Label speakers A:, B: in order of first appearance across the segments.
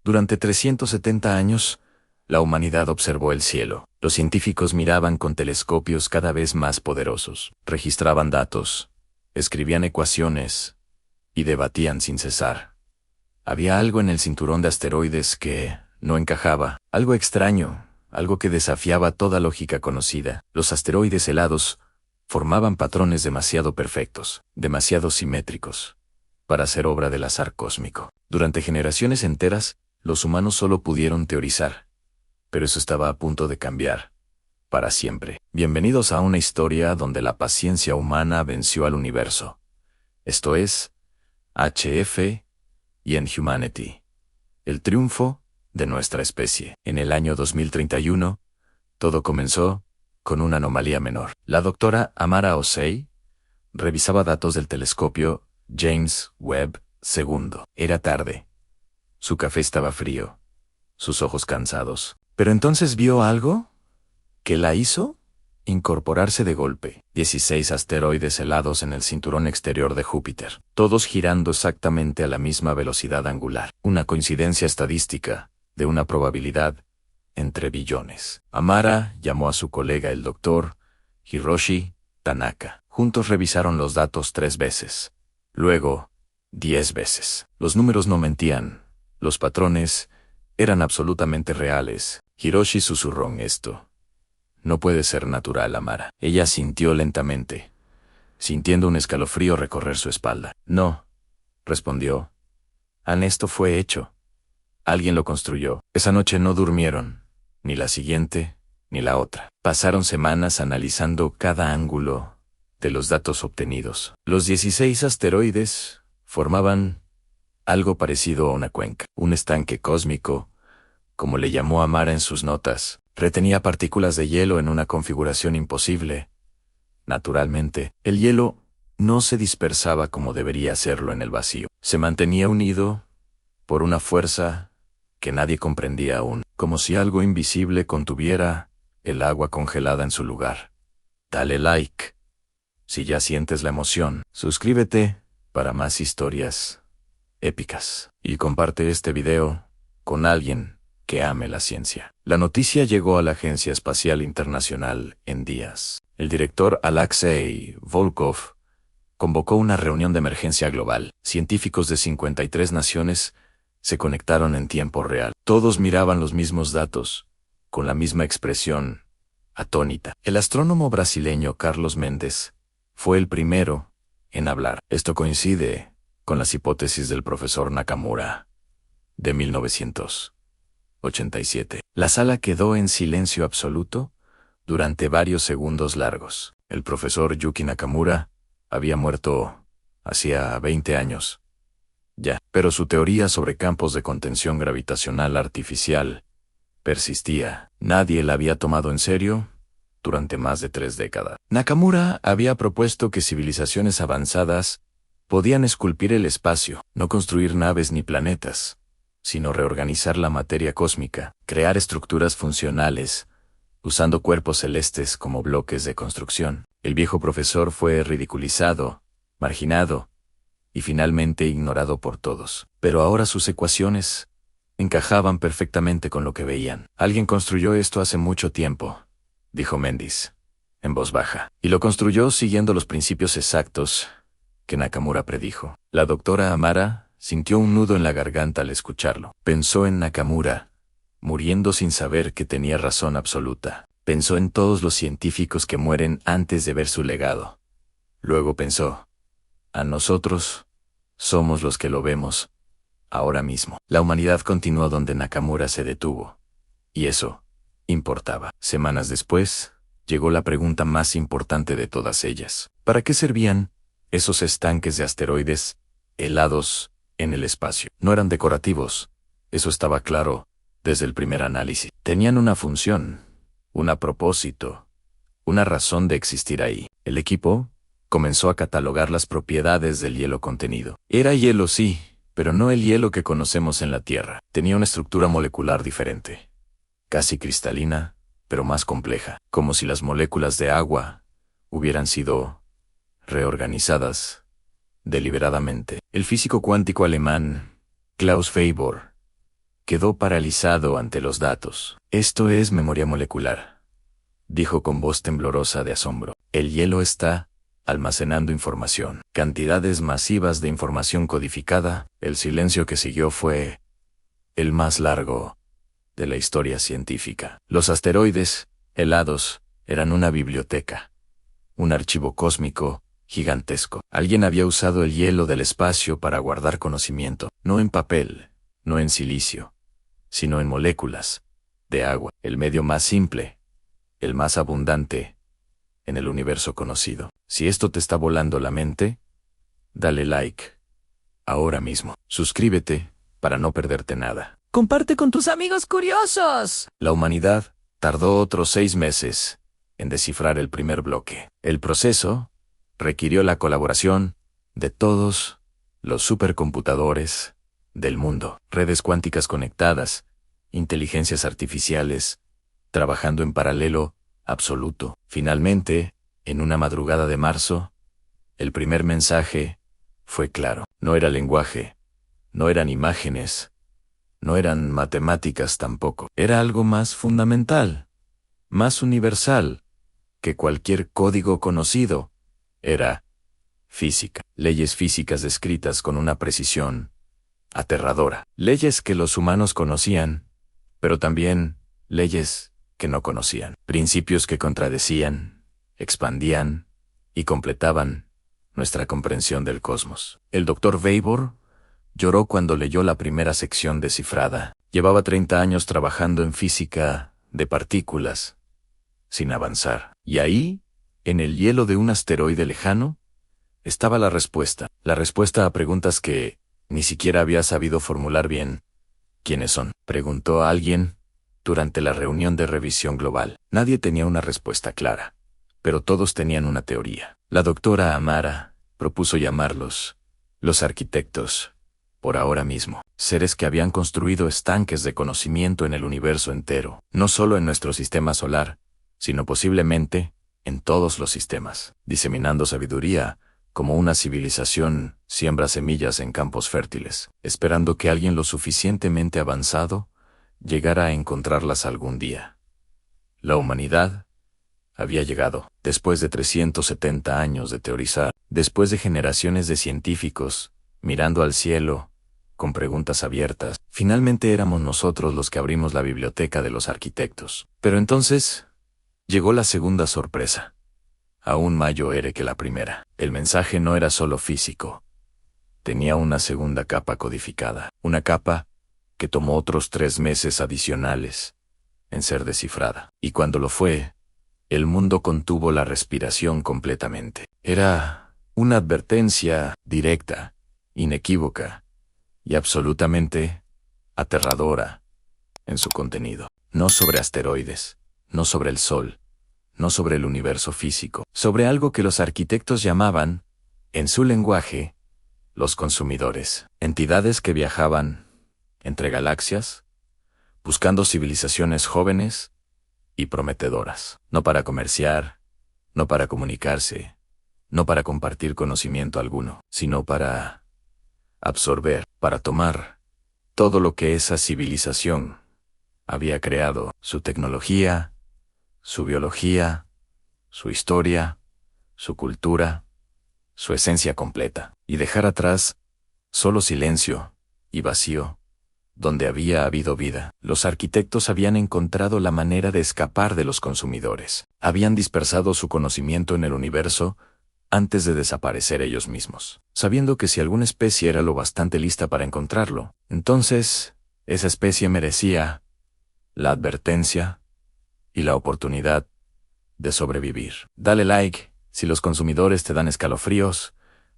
A: Durante 370 años, la humanidad observó el cielo. Los científicos miraban con telescopios cada vez más poderosos, registraban datos, escribían ecuaciones y debatían sin cesar. Había algo en el cinturón de asteroides que no encajaba, algo extraño, algo que desafiaba toda lógica conocida. Los asteroides helados formaban patrones demasiado perfectos, demasiado simétricos, para ser obra del azar cósmico. Durante generaciones enteras, los humanos solo pudieron teorizar, pero eso estaba a punto de cambiar, para siempre. Bienvenidos a una historia donde la paciencia humana venció al universo. Esto es HF y en Humanity, el triunfo de nuestra especie. En el año 2031, todo comenzó con una anomalía menor. La doctora Amara Osei revisaba datos del telescopio James Webb II. Era tarde. Su café estaba frío, sus ojos cansados. Pero entonces vio algo que la hizo incorporarse de golpe. 16 asteroides helados en el cinturón exterior de Júpiter, todos girando exactamente a la misma velocidad angular. Una coincidencia estadística de una probabilidad entre billones. Amara llamó a su colega el doctor Hiroshi Tanaka. Juntos revisaron los datos 3 veces. Luego, 10 veces. Los números no mentían. Los patrones eran absolutamente reales. Hiroshi susurró en esto. No puede ser natural, Amara. Ella sintió lentamente, sintiendo un escalofrío recorrer su espalda. No, respondió. Esto fue hecho. Alguien lo construyó. Esa noche no durmieron, ni la siguiente, ni la otra. Pasaron semanas analizando cada ángulo de los datos obtenidos. Los 16 asteroides formaban algo parecido a una cuenca, un estanque cósmico, como le llamó Amara en sus notas. Retenía partículas de hielo en una configuración imposible. Naturalmente, el hielo no se dispersaba como debería hacerlo en el vacío. Se mantenía unido por una fuerza que nadie comprendía aún, como si algo invisible contuviera el agua congelada en su lugar. Dale like si ya sientes la emoción. Suscríbete para más historias épicas. Y comparte este video con alguien que ame la ciencia. La noticia llegó a la Agencia Espacial Internacional en días. El director Alexei Volkov convocó una reunión de emergencia global. Científicos de 53 naciones se conectaron en tiempo real. Todos miraban los mismos datos, con la misma expresión atónita. El astrónomo brasileño Carlos Mendes fue el primero en hablar. Esto coincide con las hipótesis del profesor Nakamura de 1987. La sala quedó en silencio absoluto durante varios segundos largos. El profesor Yuki Nakamura había muerto hacía 20 años. Ya, pero su teoría sobre campos de contención gravitacional artificial persistía. Nadie la había tomado en serio durante más de 3 décadas. Nakamura había propuesto que civilizaciones avanzadas podían esculpir el espacio, no construir naves ni planetas, sino reorganizar la materia cósmica, crear estructuras funcionales, usando cuerpos celestes como bloques de construcción. El viejo profesor fue ridiculizado, marginado y finalmente ignorado por todos. Pero ahora sus ecuaciones encajaban perfectamente con lo que veían. Alguien construyó esto hace mucho tiempo, dijo Mendes, en voz baja, y lo construyó siguiendo los principios exactos que Nakamura predijo. La doctora Amara sintió un nudo en la garganta al escucharlo. Pensó en Nakamura, muriendo sin saber que tenía razón absoluta. Pensó en todos los científicos que mueren antes de ver su legado. Luego pensó, a nosotros somos los que lo vemos ahora mismo. La humanidad continuó donde Nakamura se detuvo. Y eso importaba. Semanas después, llegó la pregunta más importante de todas ellas. ¿Para qué servían esos estanques de asteroides helados en el espacio? No eran decorativos, eso estaba claro desde el primer análisis. Tenían una función, un propósito, una razón de existir ahí. El equipo comenzó a catalogar las propiedades del hielo contenido. Era hielo, sí, pero no el hielo que conocemos en la Tierra. Tenía una estructura molecular diferente, casi cristalina, pero más compleja, como si las moléculas de agua hubieran sido reorganizadas deliberadamente. El físico cuántico alemán Klaus Weber, Quedó paralizado ante los datos. Esto es memoria molecular, dijo con voz temblorosa de asombro. El hielo está almacenando información. Cantidades masivas de información codificada. El silencio que siguió fue el más largo de la historia científica. Los asteroides, helados, eran una biblioteca. Un archivo cósmico gigantesco. Alguien había usado el hielo del espacio para guardar conocimiento, no en papel, no en silicio, sino en moléculas de agua, el medio más simple, el más abundante en el universo conocido. Si esto te está volando la mente, dale like ahora mismo. Suscríbete para no perderte nada.
B: Comparte con tus amigos curiosos.
A: La humanidad tardó otros 6 meses en descifrar el primer bloque. El proceso requirió la colaboración de todos los supercomputadores del mundo, redes cuánticas conectadas, inteligencias artificiales, trabajando en paralelo absoluto. Finalmente, en una madrugada de marzo, el primer mensaje fue claro. No era lenguaje, no eran imágenes, no eran matemáticas tampoco. Era algo más fundamental, más universal que cualquier código conocido. Era física. Leyes físicas descritas con una precisión aterradora. Leyes que los humanos conocían, pero también leyes que no conocían. Principios que contradecían, expandían y completaban nuestra comprensión del cosmos. El Dr. Weber lloró cuando leyó la primera sección descifrada. Llevaba 30 años trabajando en física de partículas, sin avanzar. Y ahí, en el hielo de un asteroide lejano, estaba la respuesta a preguntas que ni siquiera había sabido formular bien. ¿Quiénes son?, preguntó a alguien durante la reunión de revisión global. Nadie tenía una respuesta clara, pero todos tenían una teoría. La doctora Amara propuso llamarlos los arquitectos, por ahora mismo. Seres que habían construido estanques de conocimiento en el universo entero, no solo en nuestro sistema solar, sino posiblemente en todos los sistemas, diseminando sabiduría como una civilización siembra semillas en campos fértiles, esperando que alguien lo suficientemente avanzado llegara a encontrarlas algún día. La humanidad había llegado, después de 370 años de teorizar, después de generaciones de científicos mirando al cielo con preguntas abiertas. Finalmente éramos nosotros los que abrimos la biblioteca de los arquitectos. Pero entonces llegó la segunda sorpresa, aún mayor que la primera. El mensaje no era solo físico. Tenía una segunda capa codificada, una capa que tomó otros 3 meses adicionales en ser descifrada. Y cuando lo fue, el mundo contuvo la respiración completamente. Era una advertencia directa, inequívoca y absolutamente aterradora en su contenido. No sobre asteroides, no sobre el Sol, no sobre el universo físico, sobre algo que los arquitectos llamaban, en su lenguaje, los consumidores. Entidades que viajaban entre galaxias, buscando civilizaciones jóvenes y prometedoras. No para comerciar, no para comunicarse, no para compartir conocimiento alguno, sino para absorber, para tomar todo lo que esa civilización había creado, su tecnología, su biología, su historia, su cultura, su esencia completa, y dejar atrás solo silencio y vacío donde había habido vida. Los arquitectos habían encontrado la manera de escapar de los consumidores. Habían dispersado su conocimiento en el universo antes de desaparecer ellos mismos, sabiendo que si alguna especie era lo bastante lista para encontrarlo, entonces esa especie merecía la advertencia y la oportunidad de sobrevivir. Dale like si los consumidores te dan escalofríos.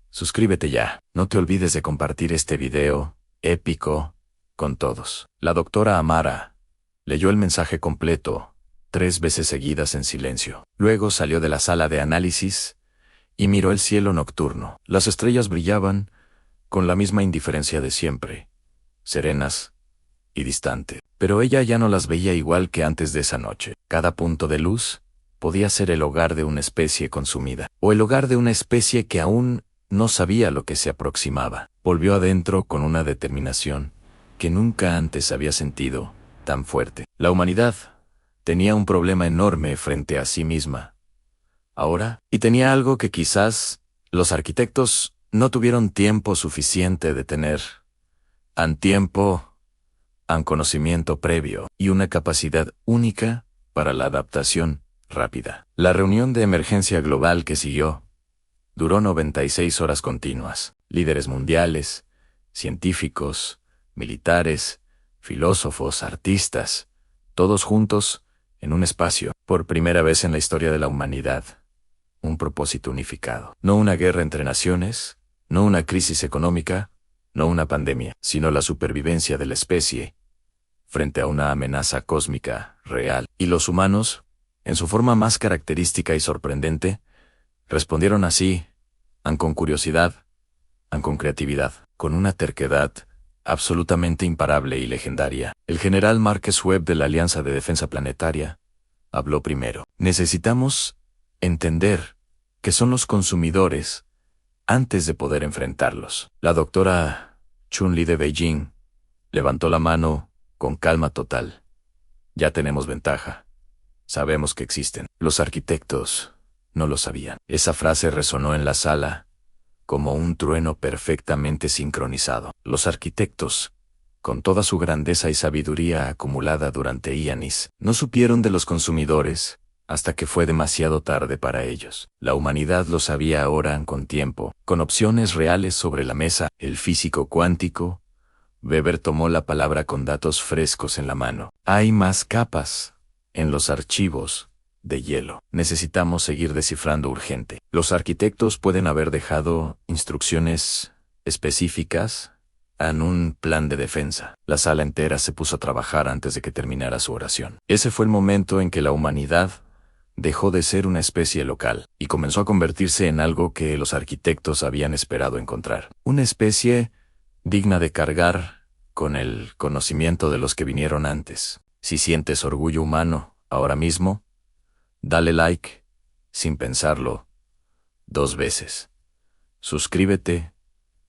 A: Suscríbete ya. No te olvides de compartir este video épico con todos. La doctora Amara leyó el mensaje completo 3 veces seguidas en silencio. Luego salió de la sala de análisis y miró el cielo nocturno. Las estrellas brillaban con la misma indiferencia de siempre, serenas y distantes. Pero ella ya no las veía igual que antes de esa noche. Cada punto de luz podía ser el hogar de una especie consumida, o el hogar de una especie que aún no sabía lo que se aproximaba. Volvió adentro con una determinación que nunca antes había sentido tan fuerte. La humanidad tenía un problema enorme frente a sí misma. Ahora, y tenía algo que quizás los arquitectos no tuvieron tiempo suficiente de tener. Han conocimiento previo y una capacidad única para la adaptación rápida. La reunión de emergencia global que siguió duró 96 horas continuas. Líderes mundiales, científicos, militares, filósofos, artistas, todos juntos en un espacio, por primera vez en la historia de la humanidad. Un propósito unificado. No una guerra entre naciones, no una crisis económica, no una pandemia, sino la supervivencia de la especie frente a una amenaza cósmica real. Y los humanos, en su forma más característica y sorprendente, respondieron así, con curiosidad, con creatividad, con una terquedad absolutamente imparable y legendaria. El general Marcus Webb de la Alianza de Defensa Planetaria habló primero. Necesitamos entender qué son los consumidores antes de poder enfrentarlos. La doctora Chun-Li de Beijing levantó la mano con calma total. Ya tenemos ventaja. Sabemos que existen. Los arquitectos no lo sabían. Esa frase resonó en la sala como un trueno perfectamente sincronizado. Los arquitectos, con toda su grandeza y sabiduría acumulada durante años, no supieron de los consumidores hasta que fue demasiado tarde para ellos. La humanidad lo sabía ahora con tiempo, con opciones reales sobre la mesa. El físico cuántico, Weber tomó la palabra con datos frescos en la mano. Hay más capas en los archivos de hielo. Necesitamos seguir descifrando urgente. Los arquitectos pueden haber dejado instrucciones específicas en un plan de defensa. La sala entera se puso a trabajar antes de que terminara su oración. Ese fue el momento en que la humanidad dejó de ser una especie local y comenzó a convertirse en algo que los arquitectos habían esperado encontrar. Una especie digna de cargar con el conocimiento de los que vinieron antes. Si sientes orgullo humano ahora mismo, dale like, sin pensarlo, 2 veces. Suscríbete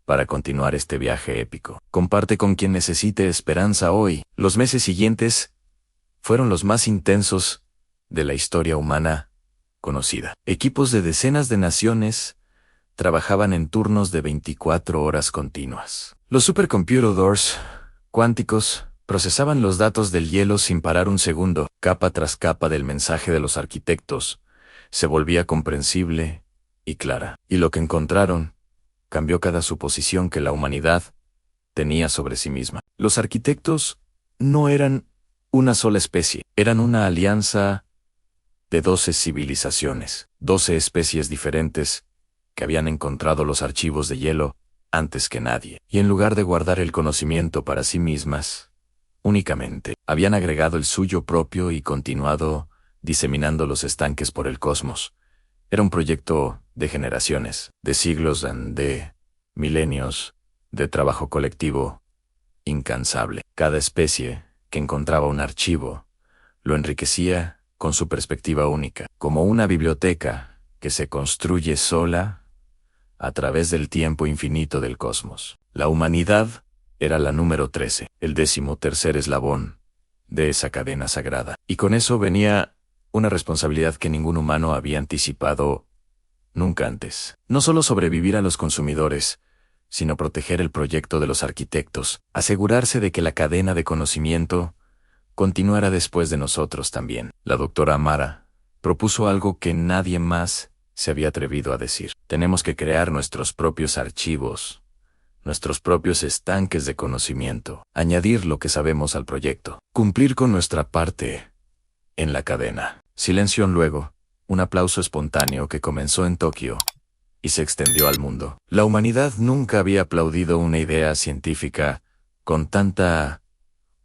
A: para continuar este viaje épico. Comparte con quien necesite esperanza hoy. Los meses siguientes fueron los más intensos de la historia humana conocida. Equipos de decenas de naciones trabajaban en turnos de 24 horas continuas. Los supercomputadores cuánticos procesaban los datos del hielo sin parar un segundo. Capa tras capa del mensaje de los arquitectos se volvía comprensible y clara. Y lo que encontraron cambió cada suposición que la humanidad tenía sobre sí misma. Los arquitectos no eran una sola especie, eran una alianza de 12 civilizaciones, 12 especies diferentes que habían encontrado los archivos de hielo antes que nadie. Y en lugar de guardar el conocimiento para sí mismas, únicamente habían agregado el suyo propio y continuado diseminando los estanques por el cosmos. Era un proyecto de generaciones, de siglos, de milenios, de trabajo colectivo incansable. Cada especie que encontraba un archivo lo enriquecía con su perspectiva única, como una biblioteca que se construye sola a través del tiempo infinito del cosmos. La humanidad era la número 13, el 13º eslabón de esa cadena sagrada. Y con eso venía una responsabilidad que ningún humano había anticipado nunca antes. No solo sobrevivir a los consumidores, sino proteger el proyecto de los arquitectos, asegurarse de que la cadena de conocimiento continuara después de nosotros también. La doctora Amara propuso algo que nadie más se había atrevido a decir. Tenemos que crear nuestros propios archivos, nuestros propios estanques de conocimiento, añadir lo que sabemos al proyecto, cumplir con nuestra parte en la cadena. Silencio luego, un aplauso espontáneo que comenzó en Tokio y se extendió al mundo. La humanidad nunca había aplaudido una idea científica con tanta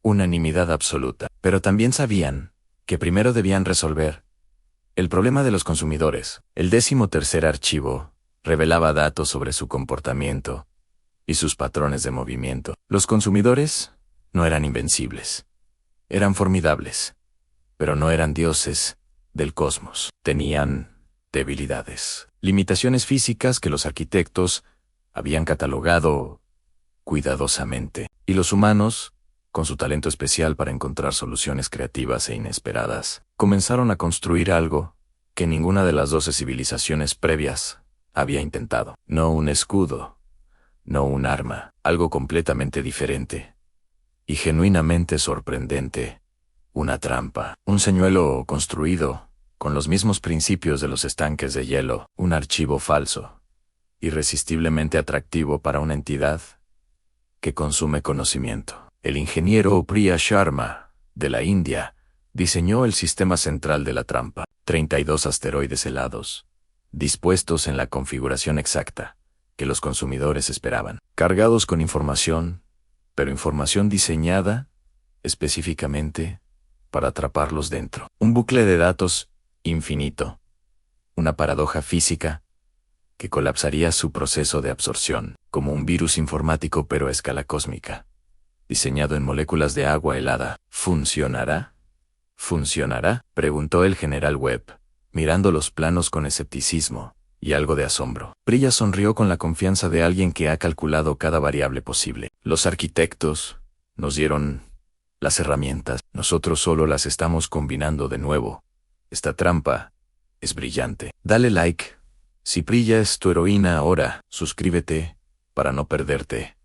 A: unanimidad absoluta, pero también sabían que primero debían resolver el problema de los consumidores. El 13º archivo revelaba datos sobre su comportamiento y sus patrones de movimiento. Los consumidores no eran invencibles. Eran formidables, pero no eran dioses del cosmos. Tenían debilidades, limitaciones físicas que los arquitectos habían catalogado cuidadosamente. Y los humanos con su talento especial para encontrar soluciones creativas e inesperadas, comenzaron a construir algo que ninguna de las 12 civilizaciones previas había intentado. No un escudo, no un arma, algo completamente diferente y genuinamente sorprendente. Una trampa, un señuelo construido con los mismos principios de los estanques de hielo, un archivo falso, irresistiblemente atractivo para una entidad que consume conocimiento. El ingeniero Priya Sharma, de la India, diseñó el sistema central de la trampa, 32 asteroides helados, dispuestos en la configuración exacta que los consumidores esperaban, cargados con información, pero información diseñada específicamente para atraparlos dentro. Un bucle de datos infinito, una paradoja física que colapsaría su proceso de absorción, como un virus informático pero a escala cósmica, diseñado en moléculas de agua helada. ¿Funcionará? ¿Funcionará?, preguntó el general Webb, mirando los planos con escepticismo y algo de asombro. Priya sonrió con la confianza de alguien que ha calculado cada variable posible. Los arquitectos nos dieron las herramientas, nosotros solo las estamos combinando de nuevo. Esta trampa es brillante. Dale like si Priya es tu heroína ahora. Suscríbete para no perderte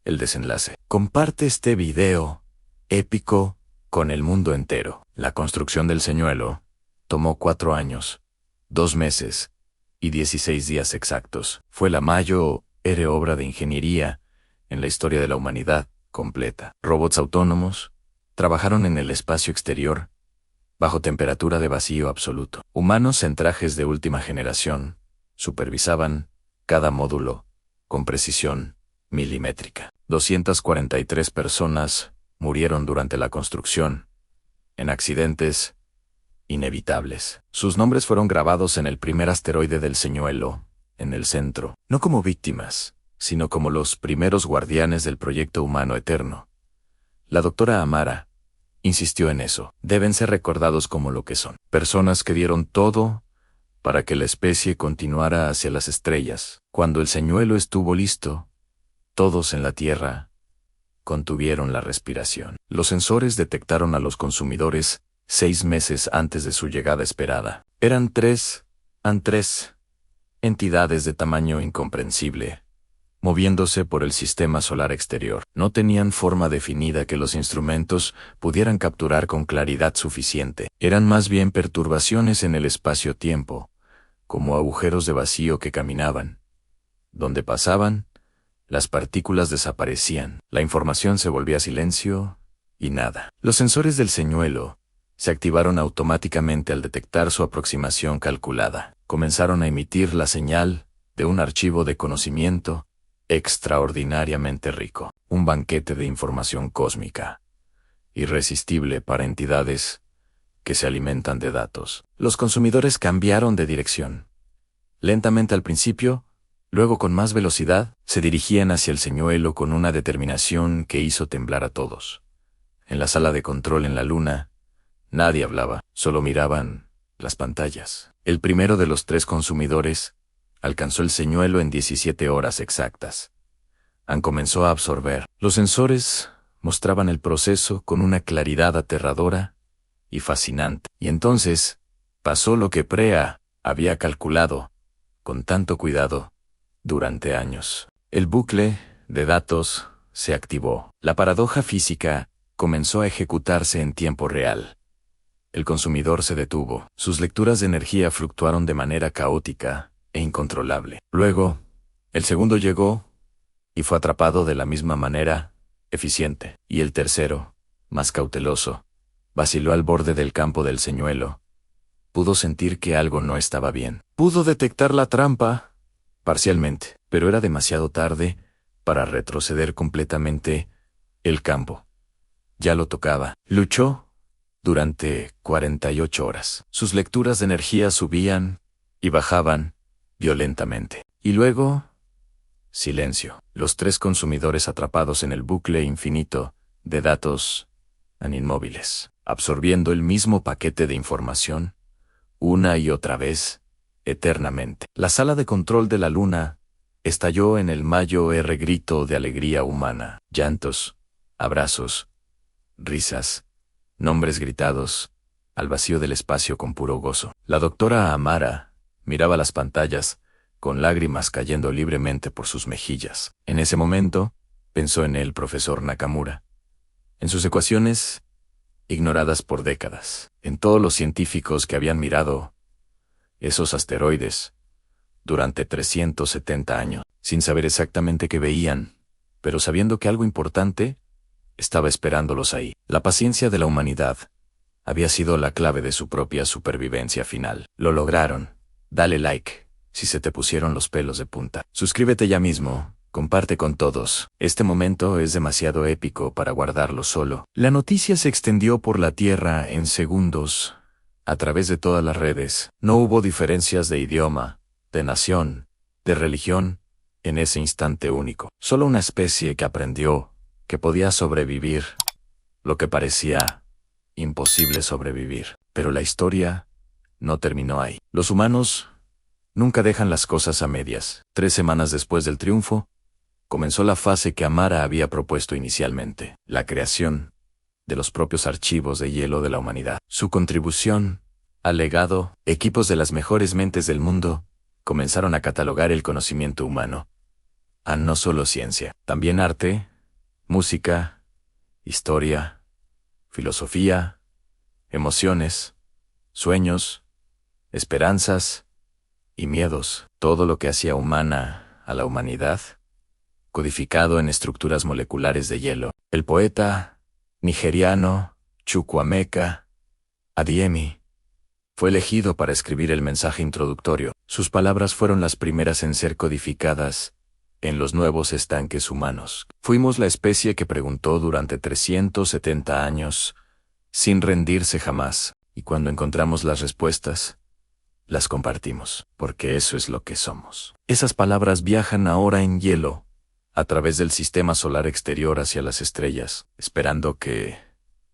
A: el desenlace. Comparte este video épico con el mundo entero. La construcción del señuelo tomó 4 años, 2 meses y 16 días exactos. Fue la mayor obra de ingeniería en la historia de la humanidad completa. Robots autónomos trabajaron en el espacio exterior bajo temperatura de vacío absoluto. Humanos en trajes de última generación supervisaban cada módulo con precisión milimétrica. 243 personas murieron durante la construcción, en accidentes inevitables. Sus nombres fueron grabados en el primer asteroide del señuelo, en el centro, no como víctimas, sino como los primeros guardianes del proyecto humano eterno. La doctora Amara insistió en eso. Deben ser recordados como lo que son. Personas que dieron todo para que la especie continuara hacia las estrellas. Cuando el señuelo estuvo listo, todos en la Tierra contuvieron la respiración. Los sensores detectaron a los consumidores 6 meses antes de su llegada esperada. Eran tres entidades de tamaño incomprensible, moviéndose por el sistema solar exterior. No tenían forma definida que los instrumentos pudieran capturar con claridad suficiente. Eran más bien perturbaciones en el espacio-tiempo, como agujeros de vacío que caminaban. Donde pasaban, las partículas desaparecían. La información se volvía silencio y nada. Los sensores del señuelo se activaron automáticamente al detectar su aproximación calculada. Comenzaron a emitir la señal de un archivo de conocimiento extraordinariamente rico, un banquete de información cósmica, irresistible para entidades que se alimentan de datos. Los consumidores cambiaron de dirección. Lentamente al principio, luego con más velocidad, se dirigían hacia el señuelo con una determinación que hizo temblar a todos. En la sala de control en la luna, nadie hablaba, solo miraban las pantallas. El primero de los 3 consumidores alcanzó el señuelo en 17 horas exactas. Han comenzó a absorber. Los sensores mostraban el proceso con una claridad aterradora y fascinante. Y entonces pasó lo que Priya había calculado con tanto cuidado durante años. El bucle de datos se activó. La paradoja física comenzó a ejecutarse en tiempo real. El consumidor se detuvo. Sus lecturas de energía fluctuaron de manera caótica e incontrolable. Luego, el segundo llegó y fue atrapado de la misma manera eficiente. Y el tercero, más cauteloso, vaciló al borde del campo del señuelo. Pudo sentir que algo no estaba bien. Pudo detectar la trampa parcialmente, pero era demasiado tarde para retroceder completamente. El campo ya lo tocaba. Luchó durante 48 horas. Sus lecturas de energía subían y bajaban violentamente. Y luego, silencio. Los 3 consumidores atrapados en el bucle infinito de datos inmóviles, absorbiendo el mismo paquete de información, una y otra vez, eternamente. La sala de control de la luna estalló en el mayor grito de alegría humana. Llantos, abrazos risas, nombres gritados, al vacío del espacio con puro gozo. La doctora Amara miraba las pantallas, con lágrimas cayendo libremente por sus mejillas. En ese momento, pensó en el profesor Nakamura, en sus ecuaciones ignoradas por décadas, en todos los científicos que habían mirado esos asteroides durante 370 años, sin saber exactamente qué veían, pero sabiendo que algo importante estaba esperándolos ahí. La paciencia de la humanidad había sido la clave de su propia supervivencia final. Lo lograron. Dale like si se te pusieron los pelos de punta. Suscríbete ya mismo. Comparte con todos. Este momento es demasiado épico para guardarlo solo. La noticia se extendió por la Tierra en segundos, a través de todas las redes. No hubo diferencias de idioma, de nación, de religión, en ese instante único. Solo una especie que aprendió que podía sobrevivir lo que parecía imposible sobrevivir. Pero la historia no terminó ahí. Los humanos nunca dejan las cosas a medias. 3 semanas después del triunfo, comenzó la fase que Amara había propuesto inicialmente, la creación de los propios archivos de hielo de la humanidad. Su contribución al legado, equipos de las mejores mentes del mundo comenzaron a catalogar el conocimiento humano, a no solo ciencia, también arte, música, historia, filosofía, emociones, sueños, esperanzas y miedos, todo lo que hacía humana a la humanidad, codificado en estructuras moleculares de hielo. El poeta nigeriano Chukwuemeka Adiemi fue elegido para escribir el mensaje introductorio. Sus palabras fueron las primeras en ser codificadas en los nuevos estanques humanos. Fuimos la especie que preguntó durante 370 años, sin rendirse jamás, y cuando encontramos las respuestas, las compartimos, porque eso es lo que somos. Esas palabras viajan ahora en hielo, a través del sistema solar exterior hacia las estrellas, esperando que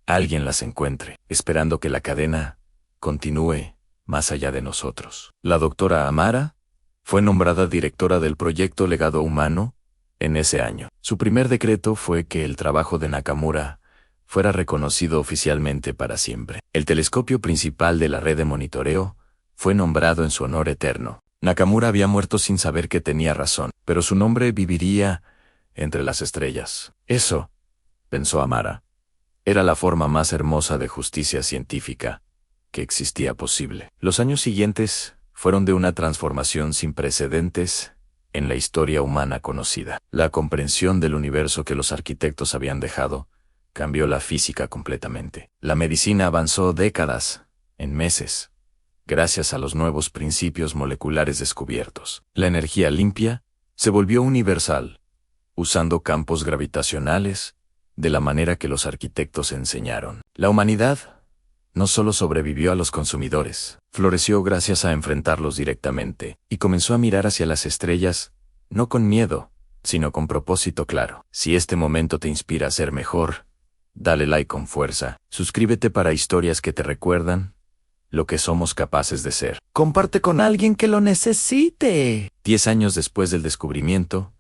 A: alguien las encuentre, esperando que la cadena continúe más allá de nosotros. La doctora Amara fue nombrada directora del proyecto Legado Humano en ese año. Su primer decreto fue que el trabajo de Nakamura fuera reconocido oficialmente para siempre. El telescopio principal de la red de monitoreo fue nombrado en su honor eterno. Nakamura había muerto sin saber que tenía razón, pero su nombre viviría entre las estrellas. Eso, pensó Amara, era la forma más hermosa de justicia científica que existía posible. Los años siguientes fueron de una transformación sin precedentes en la historia humana conocida. La comprensión del universo que los arquitectos habían dejado cambió la física completamente. La medicina avanzó décadas, en meses, gracias a los nuevos principios moleculares descubiertos. La energía limpia se volvió universal, usando campos gravitacionales de la manera que los arquitectos enseñaron. La humanidad no solo sobrevivió a los consumidores, floreció gracias a enfrentarlos directamente, y comenzó a mirar hacia las estrellas, no con miedo, sino con propósito claro. Si este momento te inspira a ser mejor, dale like con fuerza, suscríbete para historias que te recuerdan lo que somos capaces de ser.
B: Comparte con alguien que lo necesite.
A: 10 años después del descubrimiento,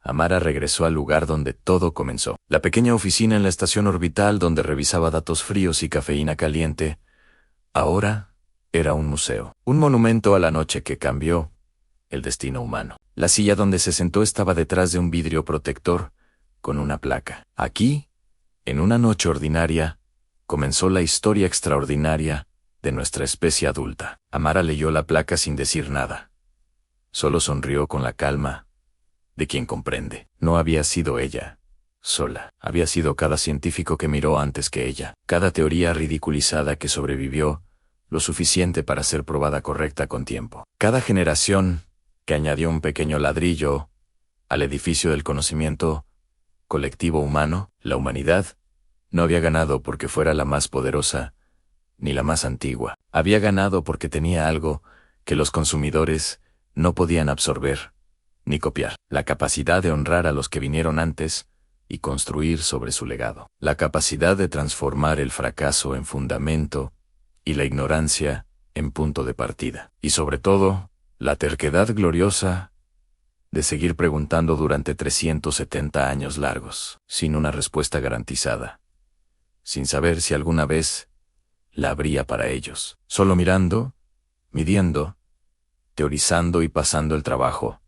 A: Amara regresó al lugar donde todo comenzó. La pequeña oficina en la estación orbital donde revisaba datos fríos y cafeína caliente, ahora era un museo. Un monumento a la noche que cambió el destino humano. La silla donde se sentó estaba detrás de un vidrio protector con una placa. Aquí, en una noche ordinaria, comenzó la historia extraordinaria de nuestra especie adulta. Amara leyó la placa sin decir nada. Solo sonrió con la calma de quien comprende. No había sido ella sola. Había sido cada científico que miró antes que ella. Cada teoría ridiculizada que sobrevivió lo suficiente para ser probada correcta con tiempo. Cada generación que añadió un pequeño ladrillo al edificio del conocimiento colectivo humano. La humanidad no había ganado porque fuera la más poderosa ni la más antigua. Había ganado porque tenía algo que los consumidores no podían absorber ni copiar: la capacidad de honrar a los que vinieron antes y construir sobre su legado, la capacidad de transformar el fracaso en fundamento y la ignorancia en punto de partida, y sobre todo, la terquedad gloriosa de seguir preguntando durante 370 años largos, sin una respuesta garantizada. sin saber si alguna vez la habría para ellos. Solo mirando, midiendo, teorizando y pasando el trabajo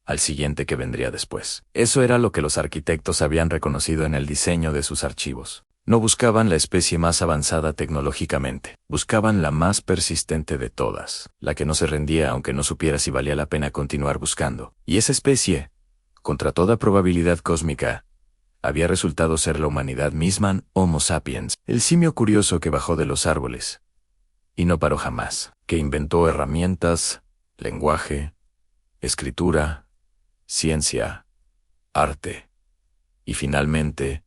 A: al siguiente que vendría después. Eso era lo que los arquitectos habían reconocido en el diseño de sus archivos. No buscaban la especie más avanzada tecnológicamente, buscaban la más persistente de todas, la que no se rendía aunque no supiera si valía la pena continuar buscando. Y esa especie, contra toda probabilidad cósmica, había resultado ser la humanidad misma, Homo sapiens, el simio curioso que bajó de los árboles y no paró jamás, que inventó herramientas, lenguaje, escritura, ciencia, arte y finalmente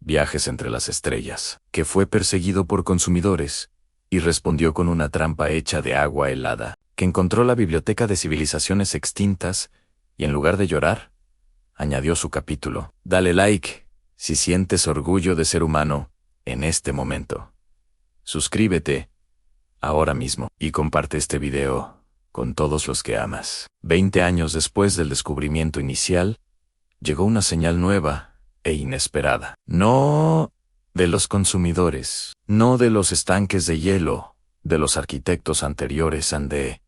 A: viajes entre las estrellas, que fue perseguido por consumidores y respondió con una trampa hecha de agua helada, que encontró la biblioteca de civilizaciones extintas y en lugar de llorar, añadió su capítulo. Dale like si sientes orgullo de ser humano en este momento. Suscríbete ahora mismo y comparte este video con todos los que amas. 20 años después del descubrimiento inicial, llegó una señal nueva e inesperada. No de los consumidores, no de los estanques de hielo, de los arquitectos anteriores, de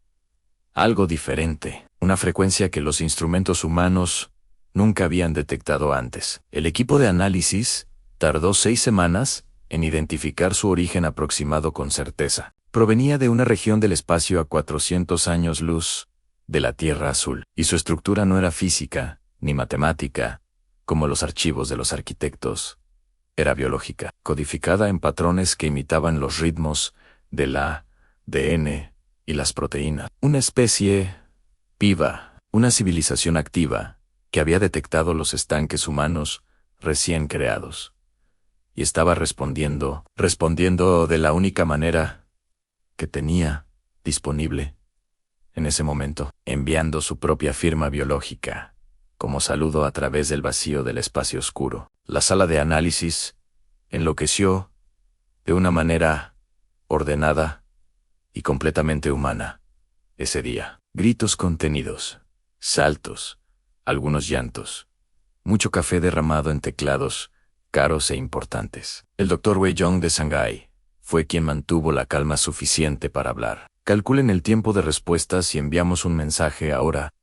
A: algo diferente, una frecuencia que los instrumentos humanos nunca habían detectado antes. El equipo de análisis tardó 6 semanas en identificar su origen aproximado con certeza. Provenía de una región del espacio a 400 años luz de la Tierra Azul, y su estructura no era física ni matemática, como los archivos de los arquitectos. Era biológica, codificada en patrones que imitaban los ritmos del ADN y las proteínas. Una especie viva, una civilización activa, que había detectado los estanques humanos recién creados. Y estaba respondiendo de la única manera que tenía disponible en ese momento, enviando su propia firma biológica, como saludo a través del vacío del espacio oscuro. La sala de análisis enloqueció de una manera ordenada y completamente humana ese día. Gritos contenidos, saltos, algunos llantos, mucho café derramado en teclados caros e importantes. El Dr. Wei Yong de Shanghái fue quien mantuvo la calma suficiente para hablar. Calculen el tiempo de respuesta si enviamos un mensaje ahora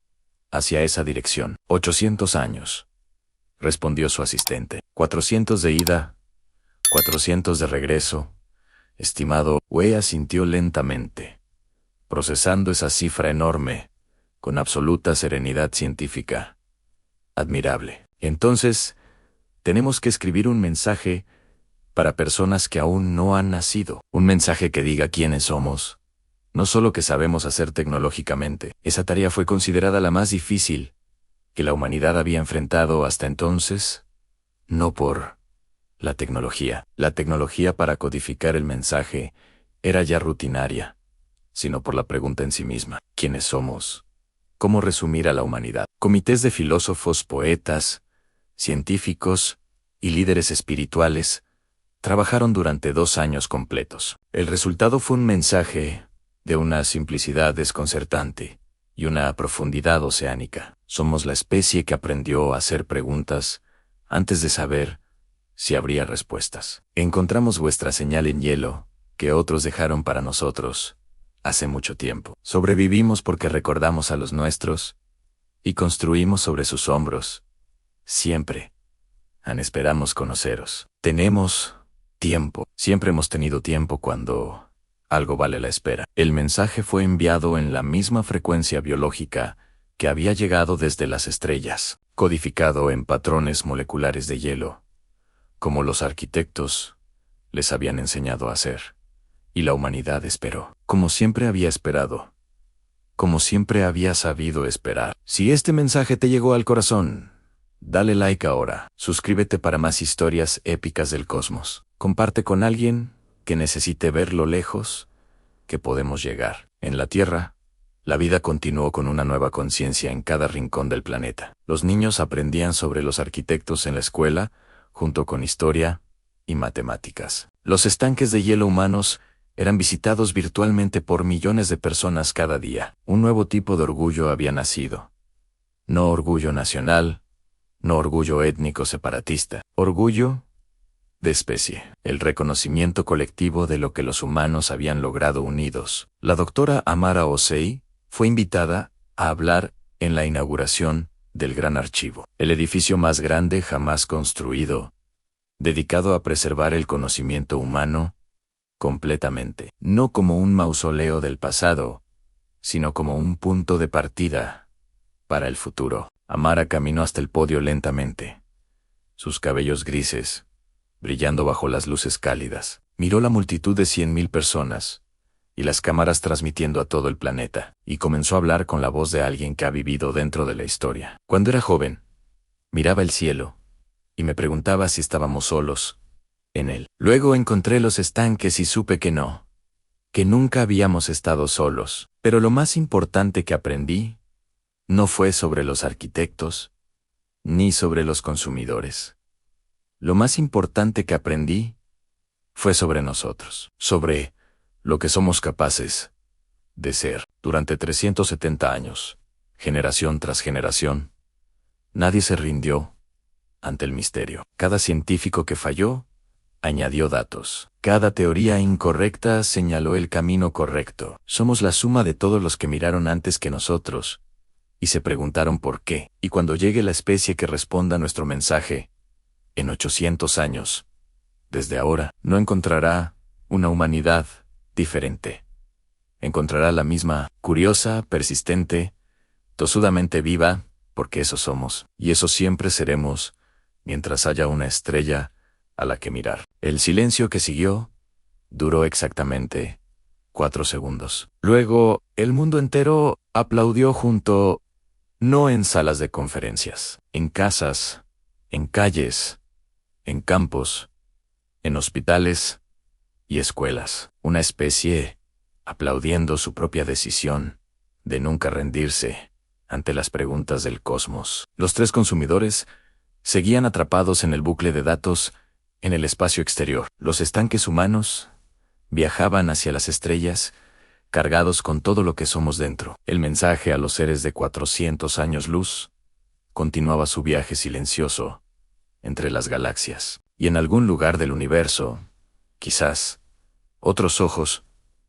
A: hacia esa dirección. 800 años, respondió su asistente. 400 de ida, 400 de regreso. Estimado, Wei asintió lentamente, procesando esa cifra enorme, con absoluta serenidad científica. Admirable. Entonces, tenemos que escribir un mensaje para personas que aún no han nacido. Un mensaje que diga quiénes somos, no solo que sabemos hacer tecnológicamente. Esa tarea fue considerada la más difícil que la humanidad había enfrentado hasta entonces, no por la tecnología. La tecnología para codificar el mensaje era ya rutinaria, sino por la pregunta en sí misma. ¿Quiénes somos? ¿Cómo resumir a la humanidad? Comités de filósofos, poetas, científicos y líderes espirituales trabajaron durante 2 años completos. El resultado fue un mensaje de una simplicidad desconcertante y una profundidad oceánica. Somos la especie que aprendió a hacer preguntas antes de saber si habría respuestas. Encontramos vuestra señal en hielo, que otros dejaron para nosotros hace mucho tiempo. Sobrevivimos porque recordamos a los nuestros y construimos sobre sus hombros. Siempre esperamos conoceros. Tenemos tiempo. Siempre hemos tenido tiempo cuando algo vale la espera. El mensaje fue enviado en la misma frecuencia biológica que había llegado desde las estrellas, codificado en patrones moleculares de hielo, como los arquitectos les habían enseñado a hacer. Y la humanidad esperó, como siempre había esperado, como siempre había sabido esperar. Si este mensaje te llegó al corazón, dale like ahora. Suscríbete para más historias épicas del cosmos. Comparte con alguien que necesite ver lo lejos que podemos llegar. En la Tierra, la vida continuó con una nueva conciencia en cada rincón del planeta. Los niños aprendían sobre los arquitectos en la escuela, junto con historia y matemáticas. Los estanques de hielo humanos eran visitados virtualmente por millones de personas cada día. Un nuevo tipo de orgullo había nacido. No orgullo nacional, no orgullo étnico separatista. Orgullo de especie, el reconocimiento colectivo de lo que los humanos habían logrado unidos. La doctora Amara Osei fue invitada a hablar en la inauguración del Gran Archivo, el edificio más grande jamás construido, dedicado a preservar el conocimiento humano completamente, no como un mausoleo del pasado, sino como un punto de partida para el futuro. Amara caminó hasta el podio lentamente, sus cabellos grises, brillando bajo las luces cálidas. Miró la multitud de 100.000 personas y las cámaras transmitiendo a todo el planeta, y comenzó a hablar con la voz de alguien que ha vivido dentro de la historia. Cuando era joven, miraba el cielo y me preguntaba si estábamos solos en él. Luego encontré los estanques y supe que no, que nunca habíamos estado solos. Pero lo más importante que aprendí no fue sobre los arquitectos, ni sobre los consumidores. Lo más importante que aprendí fue sobre nosotros, sobre lo que somos capaces de ser. Durante 370 años, generación tras generación, nadie se rindió ante el misterio. Cada científico que falló añadió datos. Cada teoría incorrecta señaló el camino correcto. Somos la suma de todos los que miraron antes que nosotros y se preguntaron por qué. Y cuando llegue la especie que responda a nuestro mensaje, en 800 años, desde ahora, no encontrará una humanidad diferente. Encontrará la misma, curiosa, persistente, tosudamente viva, porque eso somos, y eso siempre seremos, mientras haya una estrella a la que mirar. El silencio que siguió duró exactamente 4 segundos. Luego, el mundo entero aplaudió junto, no en salas de conferencias, en casas, en calles, en campos, en hospitales y escuelas. Una especie aplaudiendo su propia decisión de nunca rendirse ante las preguntas del cosmos. Los 3 consumidores seguían atrapados en el bucle de datos en el espacio exterior. Los estanques humanos viajaban hacia las estrellas, cargados con todo lo que somos dentro. El mensaje a los seres de 400 años luz continuaba su viaje silencioso entre las galaxias. Y en algún lugar del universo, quizás, otros ojos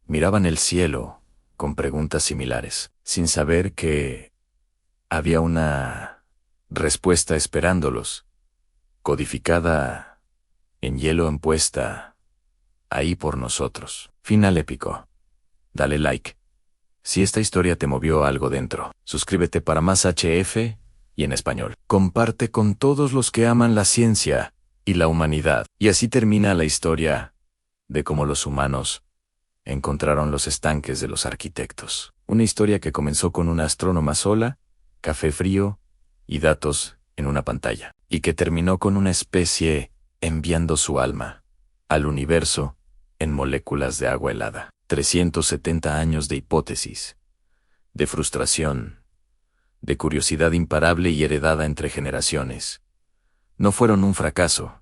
A: miraban el cielo con preguntas similares, sin saber que había una respuesta esperándolos, codificada en hielo impuesta ahí por nosotros. Final épico. Dale like si esta historia te movió algo dentro. Suscríbete para más HF y en español. Comparte con todos los que aman la ciencia y la humanidad. Y así termina la historia de cómo los humanos encontraron los estanques de los arquitectos. Una historia que comenzó con una astrónoma sola, café frío y datos en una pantalla, y que terminó con una especie enviando su alma al universo en moléculas de agua helada. 370 años de hipótesis, de frustración, de curiosidad imparable y heredada entre generaciones. No fueron un fracaso,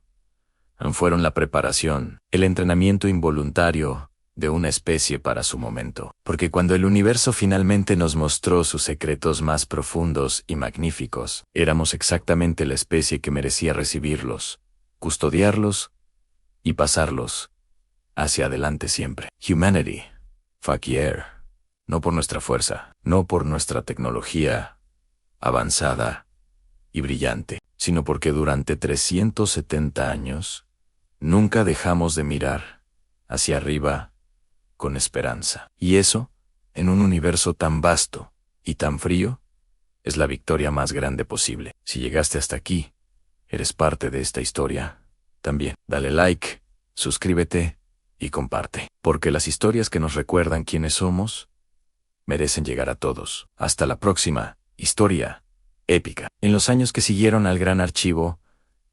A: fueron la preparación, el entrenamiento involuntario de una especie para su momento. Porque cuando el universo finalmente nos mostró sus secretos más profundos y magníficos, éramos exactamente la especie que merecía recibirlos, custodiarlos y pasarlos hacia adelante siempre. Humanity. Fuck yeah. No por nuestra fuerza, no por nuestra tecnología avanzada y brillante, sino porque durante 370 años nunca dejamos de mirar hacia arriba con esperanza. Y eso, en un universo tan vasto y tan frío, es la victoria más grande posible. Si llegaste hasta aquí, eres parte de esta historia también. Dale like, suscríbete y comparte, porque las historias que nos recuerdan quiénes somos merecen llegar a todos. Hasta la próxima historia épica. En los años que siguieron al Gran Archivo,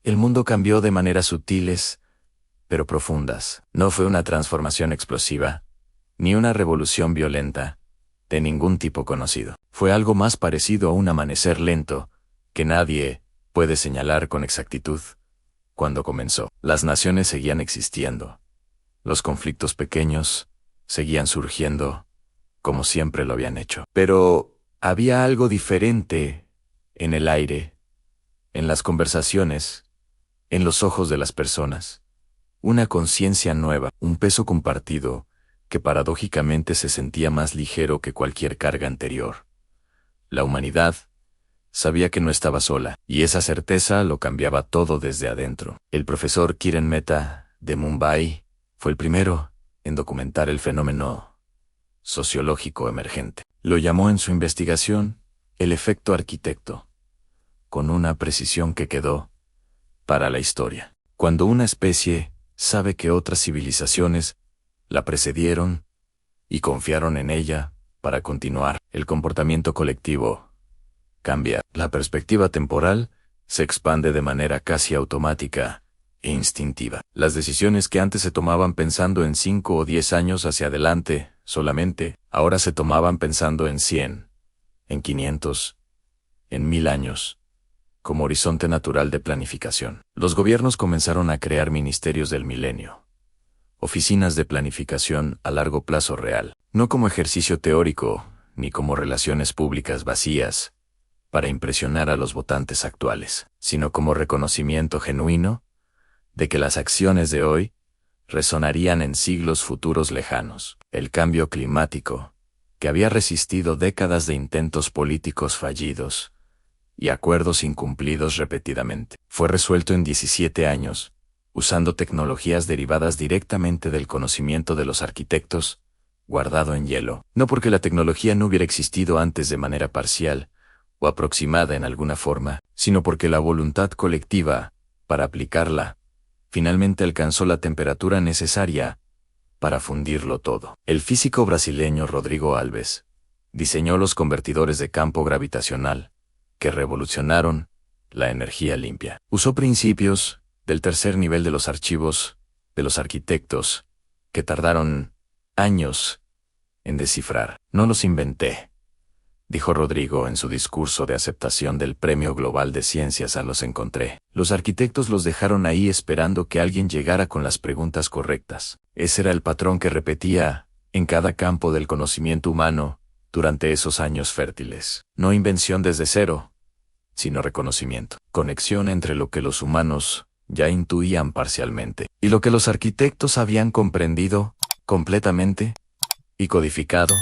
A: el mundo cambió de maneras sutiles, pero profundas. No fue una transformación explosiva, ni una revolución violenta, de ningún tipo conocido. Fue algo más parecido a un amanecer lento, que nadie puede señalar con exactitud cuando comenzó. Las naciones seguían existiendo. Los conflictos pequeños seguían surgiendo, como siempre lo habían hecho. Pero había algo diferente en el aire, en las conversaciones, en los ojos de las personas. una conciencia nueva, un peso compartido, que paradójicamente se sentía más ligero que cualquier carga anterior. La humanidad sabía que no estaba sola, y esa certeza lo cambiaba todo desde adentro. El profesor Kiran Mehta, de Mumbai, fue el primero en documentar el fenómeno sociológico emergente. Lo llamó en su investigación el efecto arquitecto, con una precisión que quedó para la historia. Cuando una especie sabe que otras civilizaciones la precedieron y confiaron en ella para continuar, el comportamiento colectivo cambia. La perspectiva temporal se expande de manera casi automática e instintiva. Las decisiones que antes se tomaban pensando en 5 o 10 años hacia adelante, solamente, ahora se tomaban pensando en 100, en 500, en 1000 años, como horizonte natural de planificación. Los gobiernos comenzaron a crear ministerios del milenio, oficinas de planificación a largo plazo real, no como ejercicio teórico, ni como relaciones públicas vacías, para impresionar a los votantes actuales, sino como reconocimiento genuino de que las acciones de hoy resonarían en siglos futuros lejanos. El cambio climático, que había resistido décadas de intentos políticos fallidos y acuerdos incumplidos repetidamente, fue resuelto en 17 años, usando tecnologías derivadas directamente del conocimiento de los arquitectos, guardado en hielo. No porque la tecnología no hubiera existido antes de manera parcial o aproximada en alguna forma, sino porque la voluntad colectiva, para aplicarla, finalmente alcanzó la temperatura necesaria para fundirlo todo. El físico brasileño Rodrigo Alves diseñó los convertidores de campo gravitacional, que revolucionaron la energía limpia. Usó principios del tercer nivel de los archivos de los arquitectos, que tardaron años en descifrar. No los inventé, dijo Rodrigo en su discurso de aceptación del Premio Global de Ciencias a Los encontré. Los arquitectos los dejaron ahí esperando que alguien llegara con las preguntas correctas. Ese era el patrón que repetía en cada campo del conocimiento humano durante esos años fértiles. No invención desde cero, sino reconocimiento. Conexión entre lo que los humanos ya intuían parcialmente y lo que los arquitectos habían comprendido completamente y codificado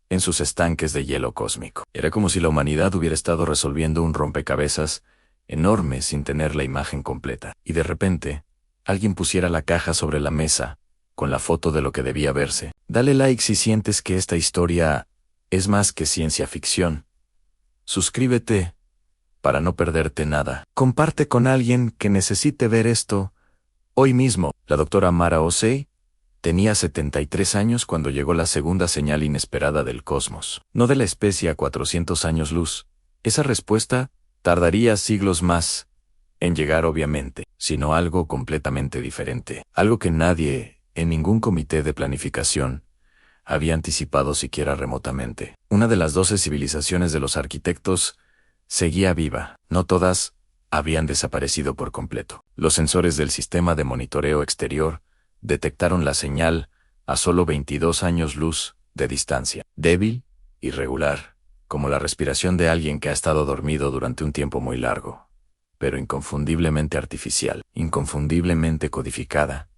A: en sus estanques de hielo cósmico. Era como si la humanidad hubiera estado resolviendo un rompecabezas enorme sin tener la imagen completa, y de repente, alguien pusiera la caja sobre la mesa, con la foto de lo que debía verse. Dale like si sientes que esta historia es más que ciencia ficción. Suscríbete para no perderte nada. Comparte con alguien que necesite ver esto hoy mismo. La doctora Mara Osei tenía 73 años cuando llegó la segunda señal inesperada del cosmos. No de la especie a 400 años luz. Esa respuesta tardaría siglos más en llegar obviamente, sino algo completamente diferente. Algo que nadie, en ningún comité de planificación, había anticipado siquiera remotamente. Una de las 12 civilizaciones de los arquitectos seguía viva. No todas habían desaparecido por completo. Los sensores del sistema de monitoreo exterior detectaron la señal a solo 22 años luz de distancia. Débil, irregular, como la respiración de alguien que ha estado dormido durante un tiempo muy largo, pero inconfundiblemente artificial, inconfundiblemente codificada,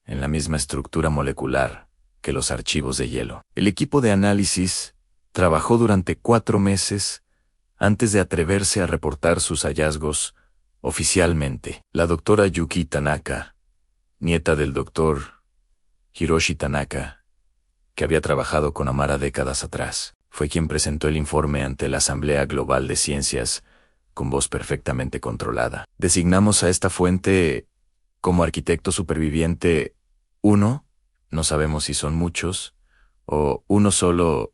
A: en la misma estructura molecular que los archivos de hielo. El equipo de análisis trabajó durante 4 meses antes de atreverse a reportar sus hallazgos oficialmente. La doctora Yuki Tanaka, nieta del doctor Hiroshi Tanaka, que había trabajado con Amara décadas atrás, fue quien presentó el informe ante la Asamblea Global de Ciencias con voz perfectamente controlada. Designamos a esta fuente como arquitecto superviviente 1, no sabemos si son muchos, o uno solo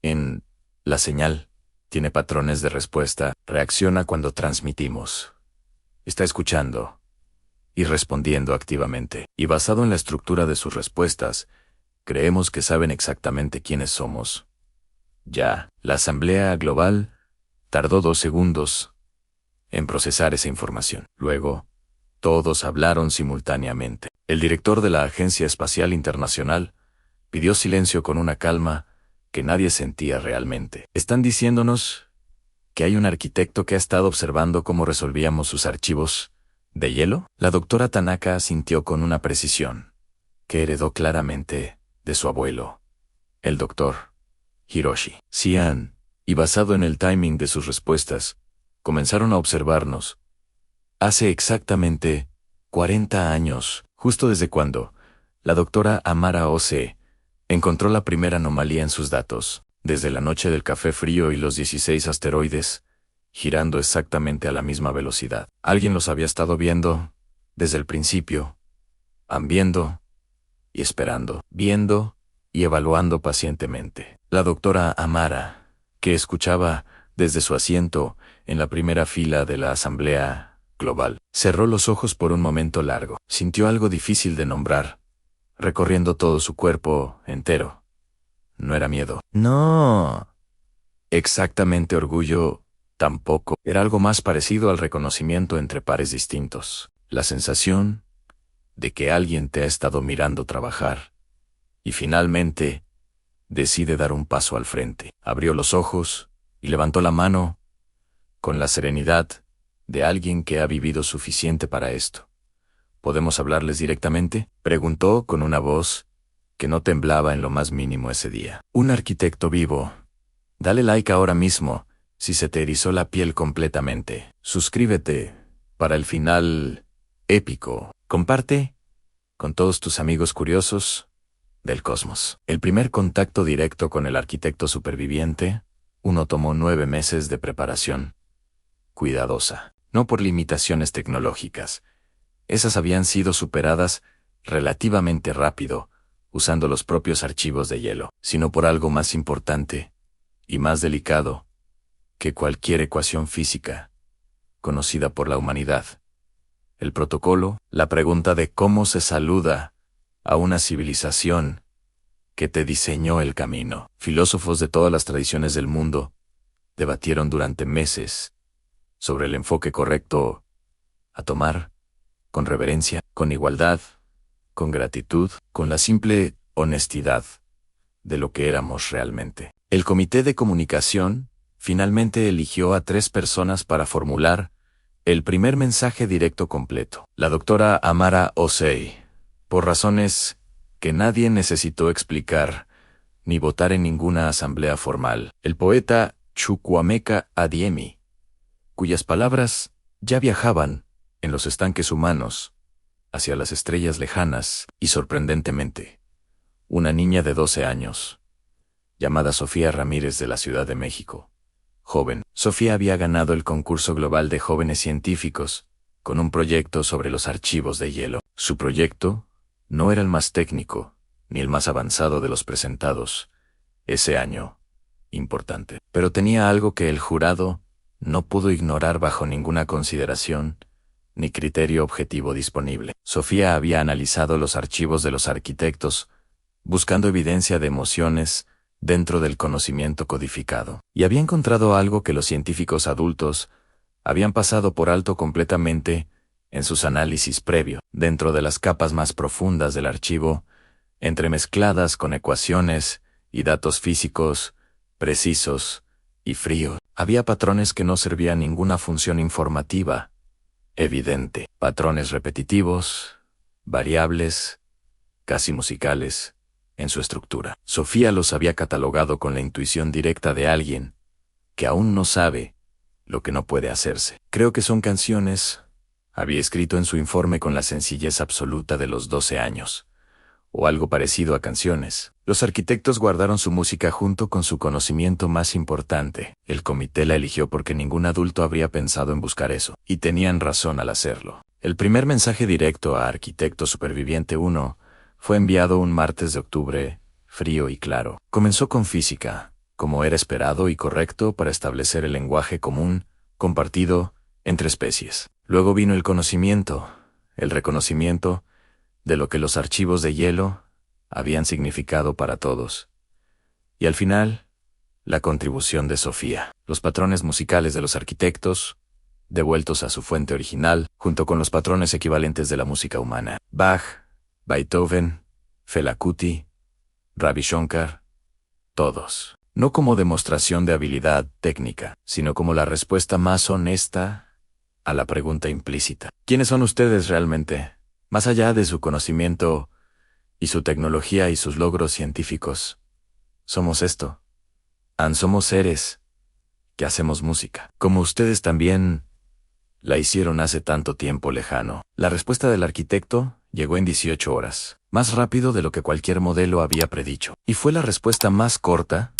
A: en la señal. Tiene patrones de respuesta, reacciona cuando transmitimos. Está escuchando y respondiendo activamente. Y basado en la estructura de sus respuestas, creemos que saben exactamente quiénes somos. Ya, la Asamblea Global tardó 2 segundos en procesar esa información. Luego, todos hablaron simultáneamente. El director de la Agencia Espacial Internacional pidió silencio con una calma que nadie sentía realmente. Están diciéndonos que hay un arquitecto que ha estado observando cómo resolvíamos sus archivos ¿De hielo? La doctora Tanaka asintió con una precisión que heredó claramente de su abuelo, el doctor Hiroshi. Cian, y basado en el timing de sus respuestas, comenzaron a observarnos. Hace exactamente 40 años, justo desde cuando la doctora Amara Ose encontró la primera anomalía en sus datos, desde la noche del café frío y los 16 asteroides, girando exactamente a la misma velocidad. Alguien los había estado viendo desde el principio, viendo y esperando, viendo y evaluando pacientemente. La doctora Amara, que escuchaba desde su asiento en la primera fila de la Asamblea Global, cerró los ojos por un momento largo. Sintió algo difícil de nombrar, recorriendo todo su cuerpo entero. No era miedo. No. Exactamente orgullo, tampoco. Era algo más parecido al reconocimiento entre pares distintos. La sensación de que alguien te ha estado mirando trabajar. Y finalmente, decide dar un paso al frente. Abrió los ojos y levantó la mano con la serenidad de alguien que ha vivido suficiente para esto. ¿Podemos hablarles directamente?, preguntó con una voz que no temblaba en lo más mínimo ese día. Un arquitecto vivo. Dale like ahora mismo si se te erizó la piel completamente. Suscríbete para el final épico. Comparte con todos tus amigos curiosos del cosmos. El primer contacto directo con el arquitecto superviviente, uno tomó 9 meses de preparación cuidadosa. No por limitaciones tecnológicas. Esas habían sido superadas relativamente rápido, usando los propios archivos de hielo, sino por algo más importante y más delicado que cualquier ecuación física conocida por la humanidad. El protocolo, la pregunta de cómo se saluda a una civilización que te diseñó el camino. Filósofos de todas las tradiciones del mundo debatieron durante meses sobre el enfoque correcto a tomar, con reverencia, con igualdad, con gratitud, con la simple honestidad de lo que éramos realmente. El comité de comunicación finalmente eligió a 3 personas para formular el primer mensaje directo completo. La doctora Amara Osei, por razones que nadie necesitó explicar ni votar en ninguna asamblea formal. El poeta Chukwuemeka Adiemi, cuyas palabras ya viajaban en los estanques humanos hacia las estrellas lejanas, y sorprendentemente, una niña de 12 años, llamada Sofía Ramírez de la Ciudad de México. Joven, Sofía había ganado el concurso global de jóvenes científicos con un proyecto sobre los archivos de hielo. Su proyecto no era el más técnico ni el más avanzado de los presentados ese año, importante, pero tenía algo que el jurado no pudo ignorar bajo ninguna consideración ni criterio objetivo disponible. Sofía había analizado los archivos de los arquitectos, buscando evidencia de emociones dentro del conocimiento codificado, y había encontrado algo que los científicos adultos habían pasado por alto completamente en sus análisis previo. Dentro de las capas más profundas del archivo, entremezcladas con ecuaciones y datos físicos precisos y fríos, había patrones que no servían a ninguna función informativa evidente, patrones repetitivos, variables, casi musicales, en su estructura. Sofía los había catalogado con la intuición directa de alguien que aún no sabe lo que no puede hacerse. Creo que son canciones, había escrito en su informe con la sencillez absoluta de los 12 años, o algo parecido a canciones. Los arquitectos guardaron su música junto con su conocimiento más importante. El comité la eligió porque ningún adulto habría pensado en buscar eso, y tenían razón al hacerlo. El primer mensaje directo a Arquitecto Superviviente 1 fue enviado un martes de octubre, frío y claro. Comenzó con física, como era esperado y correcto para establecer el lenguaje común, compartido, entre especies. Luego vino el conocimiento, el reconocimiento de lo que los archivos de hielo habían significado para todos. Y al final, la contribución de Sofía. Los patrones musicales de los arquitectos, devueltos a su fuente original, junto con los patrones equivalentes de la música humana. Bach, Beethoven, Fela Kuti, Ravi Shankar, todos. No como demostración de habilidad técnica, sino como la respuesta más honesta a la pregunta implícita. ¿Quiénes son ustedes realmente? Más allá de su conocimiento y su tecnología y sus logros científicos. Somos esto. Somos seres que hacemos música. Como ustedes también la hicieron hace tanto tiempo lejano. La respuesta del arquitecto llegó en 18 horas, más rápido de lo que cualquier modelo había predicho. Y fue la respuesta más corta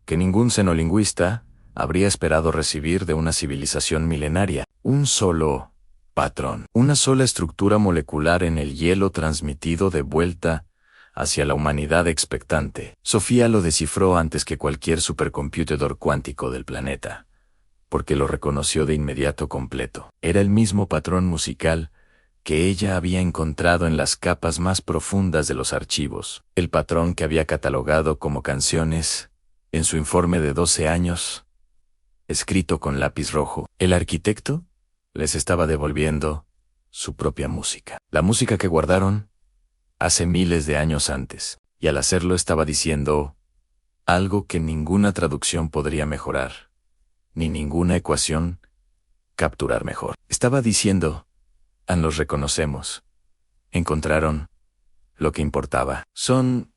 A: que ningún xenolingüista habría esperado recibir de una civilización milenaria. Un solo patrón, una sola estructura molecular en el hielo transmitido de vuelta hacia la humanidad expectante. Sofía lo descifró antes que cualquier supercomputador cuántico del planeta, porque lo reconoció de inmediato completo. Era el mismo patrón musical que ella había encontrado en las capas más profundas de los archivos, el patrón que había catalogado como canciones en su informe de 12 años, escrito con lápiz rojo. El arquitecto les estaba devolviendo su propia música, la música que guardaron hace miles de años antes, y al hacerlo estaba diciendo algo que ninguna traducción podría mejorar, ni ninguna ecuación capturar mejor. Estaba diciendo: los reconocemos. Encontraron lo que importaba. Son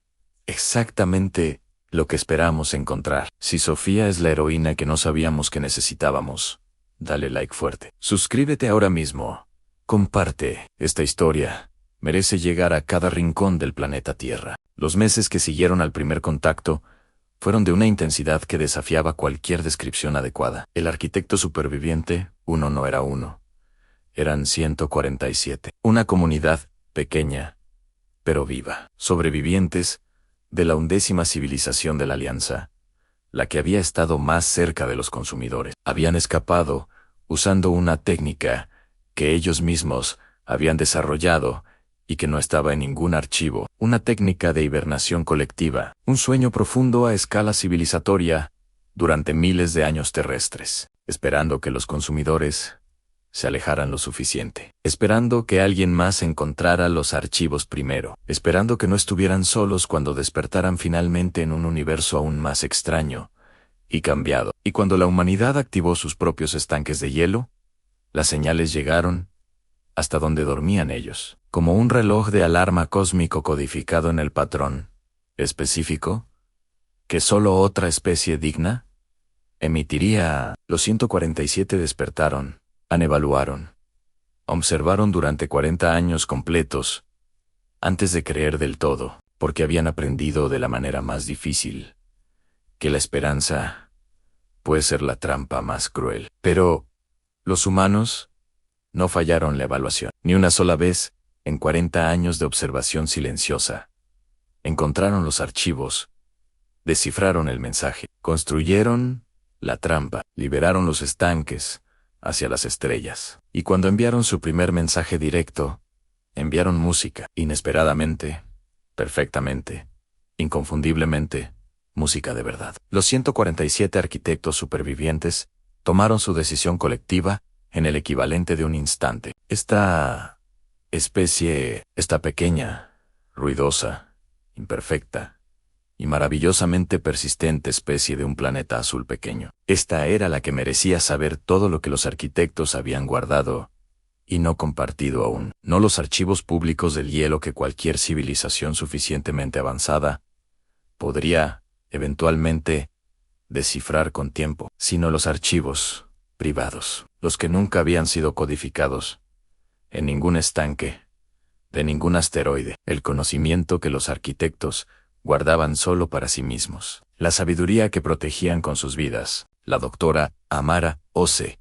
A: exactamente lo que esperamos encontrar. Si Sofía es la heroína que no sabíamos que necesitábamos, dale like fuerte. Suscríbete ahora mismo. Comparte. Esta historia merece llegar a cada rincón del planeta Tierra. Los meses que siguieron al primer contacto fueron de una intensidad que desafiaba cualquier descripción adecuada. El arquitecto superviviente, uno no era uno. Eran 147. Una comunidad pequeña, pero viva. Sobrevivientes de la 11ª civilización de la Alianza, la que había estado más cerca de los consumidores. Habían escapado usando una técnica que ellos mismos habían desarrollado y que no estaba en ningún archivo. Una técnica de hibernación colectiva, un sueño profundo a escala civilizatoria durante miles de años terrestres, esperando que los consumidores se alejaran lo suficiente, esperando que alguien más encontrara los archivos primero, esperando que no estuvieran solos cuando despertaran finalmente en un universo aún más extraño y cambiado. Y cuando la humanidad activó sus propios estanques de hielo, las señales llegaron hasta donde dormían ellos, como un reloj de alarma cósmico codificado en el patrón específico que solo otra especie digna emitiría. Los 147 despertaron, evaluaron, observaron durante 40 años completos, antes de creer del todo, porque habían aprendido de la manera más difícil, que la esperanza puede ser la trampa más cruel. Pero los humanos no fallaron la evaluación, ni una sola vez, en 40 años de observación silenciosa. Encontraron los archivos, descifraron el mensaje, construyeron la trampa, liberaron los estanques hacia las estrellas. Y cuando enviaron su primer mensaje directo, enviaron música, inesperadamente, perfectamente, inconfundiblemente, música de verdad. Los 147 arquitectos supervivientes tomaron su decisión colectiva en el equivalente de un instante. Esta pequeña, ruidosa, imperfecta y maravillosamente persistente especie de un planeta azul pequeño. Esta era la que merecía saber todo lo que los arquitectos habían guardado y no compartido aún. No los archivos públicos del hielo que cualquier civilización suficientemente avanzada podría, eventualmente, descifrar con tiempo, sino los archivos privados, los que nunca habían sido codificados en ningún estanque de ningún asteroide. El conocimiento que los arquitectos guardaban solo para sí mismos. La sabiduría que protegían con sus vidas. La doctora Amara Ose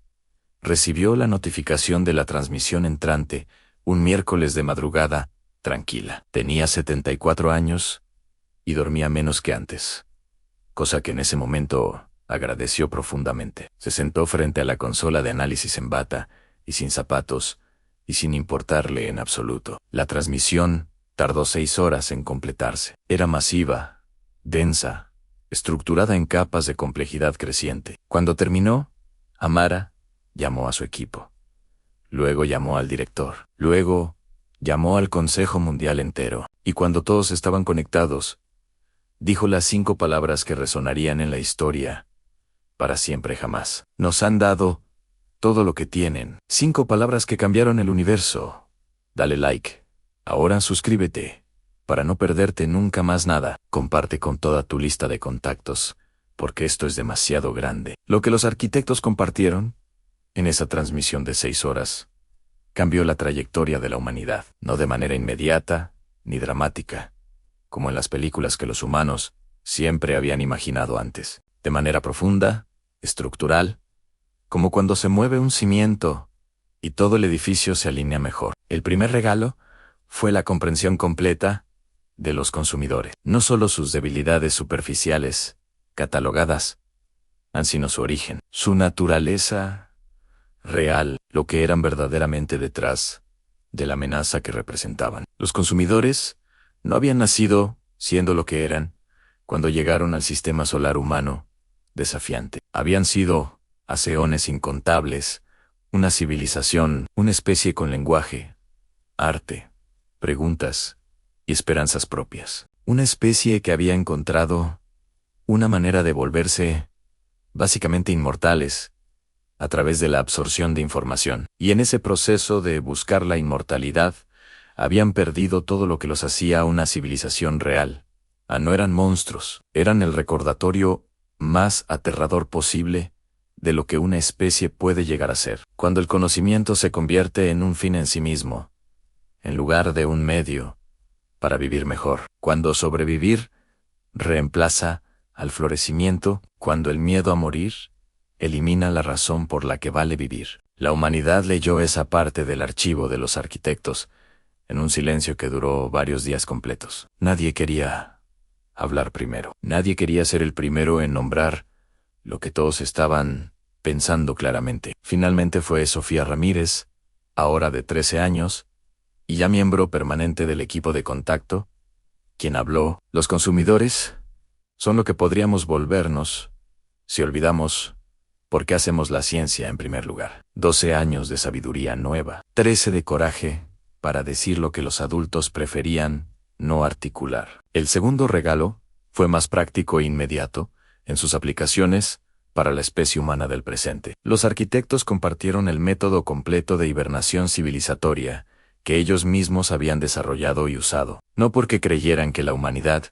A: recibió la notificación de la transmisión entrante un miércoles de madrugada, tranquila. Tenía 74 años y dormía menos que antes, cosa que en ese momento agradeció profundamente. Se sentó frente a la consola de análisis en bata y sin zapatos y sin importarle en absoluto. La transmisión tardó 6 horas en completarse. Era masiva, densa, estructurada en capas de complejidad creciente. Cuando terminó, Amara llamó a su equipo. Luego llamó al director. Luego llamó al Consejo Mundial entero. Y cuando todos estaban conectados, dijo las 5 palabras que resonarían en la historia para siempre jamás. Nos han dado todo lo que tienen. 5 palabras que cambiaron el universo. Dale like. Ahora suscríbete. Para no perderte nunca más nada. Comparte con toda tu lista de contactos, porque esto es demasiado grande. Lo que los arquitectos compartieron, en esa transmisión de 6 horas, cambió la trayectoria de la humanidad. No de manera inmediata, ni dramática, como en las películas que los humanos siempre habían imaginado antes. De manera profunda, estructural, como cuando se mueve un cimiento y todo el edificio se alinea mejor. El primer regalo fue la comprensión completa de los consumidores. No solo sus debilidades superficiales, catalogadas, sino su origen, su naturaleza real, lo que eran verdaderamente detrás de la amenaza que representaban. Los consumidores no habían nacido siendo lo que eran cuando llegaron al sistema solar humano desafiante. Habían sido, hace eones incontables, una civilización, una especie con lenguaje, arte, preguntas y esperanzas propias. Una especie que había encontrado una manera de volverse básicamente inmortales a través de la absorción de información. Y en ese proceso de buscar la inmortalidad, habían perdido todo lo que los hacía una civilización real. No eran monstruos, eran el recordatorio más aterrador posible de lo que una especie puede llegar a ser. Cuando el conocimiento se convierte en un fin en sí mismo, en lugar de un medio para vivir mejor. Cuando sobrevivir reemplaza al florecimiento, cuando el miedo a morir elimina la razón por la que vale vivir. La humanidad leyó esa parte del archivo de los arquitectos en un silencio que duró varios días completos. Nadie quería hablar primero. Nadie quería ser el primero en nombrar lo que todos estaban pensando claramente. Finalmente fue Sofía Ramírez, ahora de 13 años, y ya miembro permanente del equipo de contacto, quien habló. Los consumidores son lo que podríamos volvernos si olvidamos por qué hacemos la ciencia en primer lugar. 12 años de sabiduría nueva, 13 de coraje para decir lo que los adultos preferían no articular. El segundo regalo fue más práctico e inmediato en sus aplicaciones para la especie humana del presente. Los arquitectos compartieron el método completo de hibernación civilizatoria que ellos mismos habían desarrollado y usado, no porque creyeran que la humanidad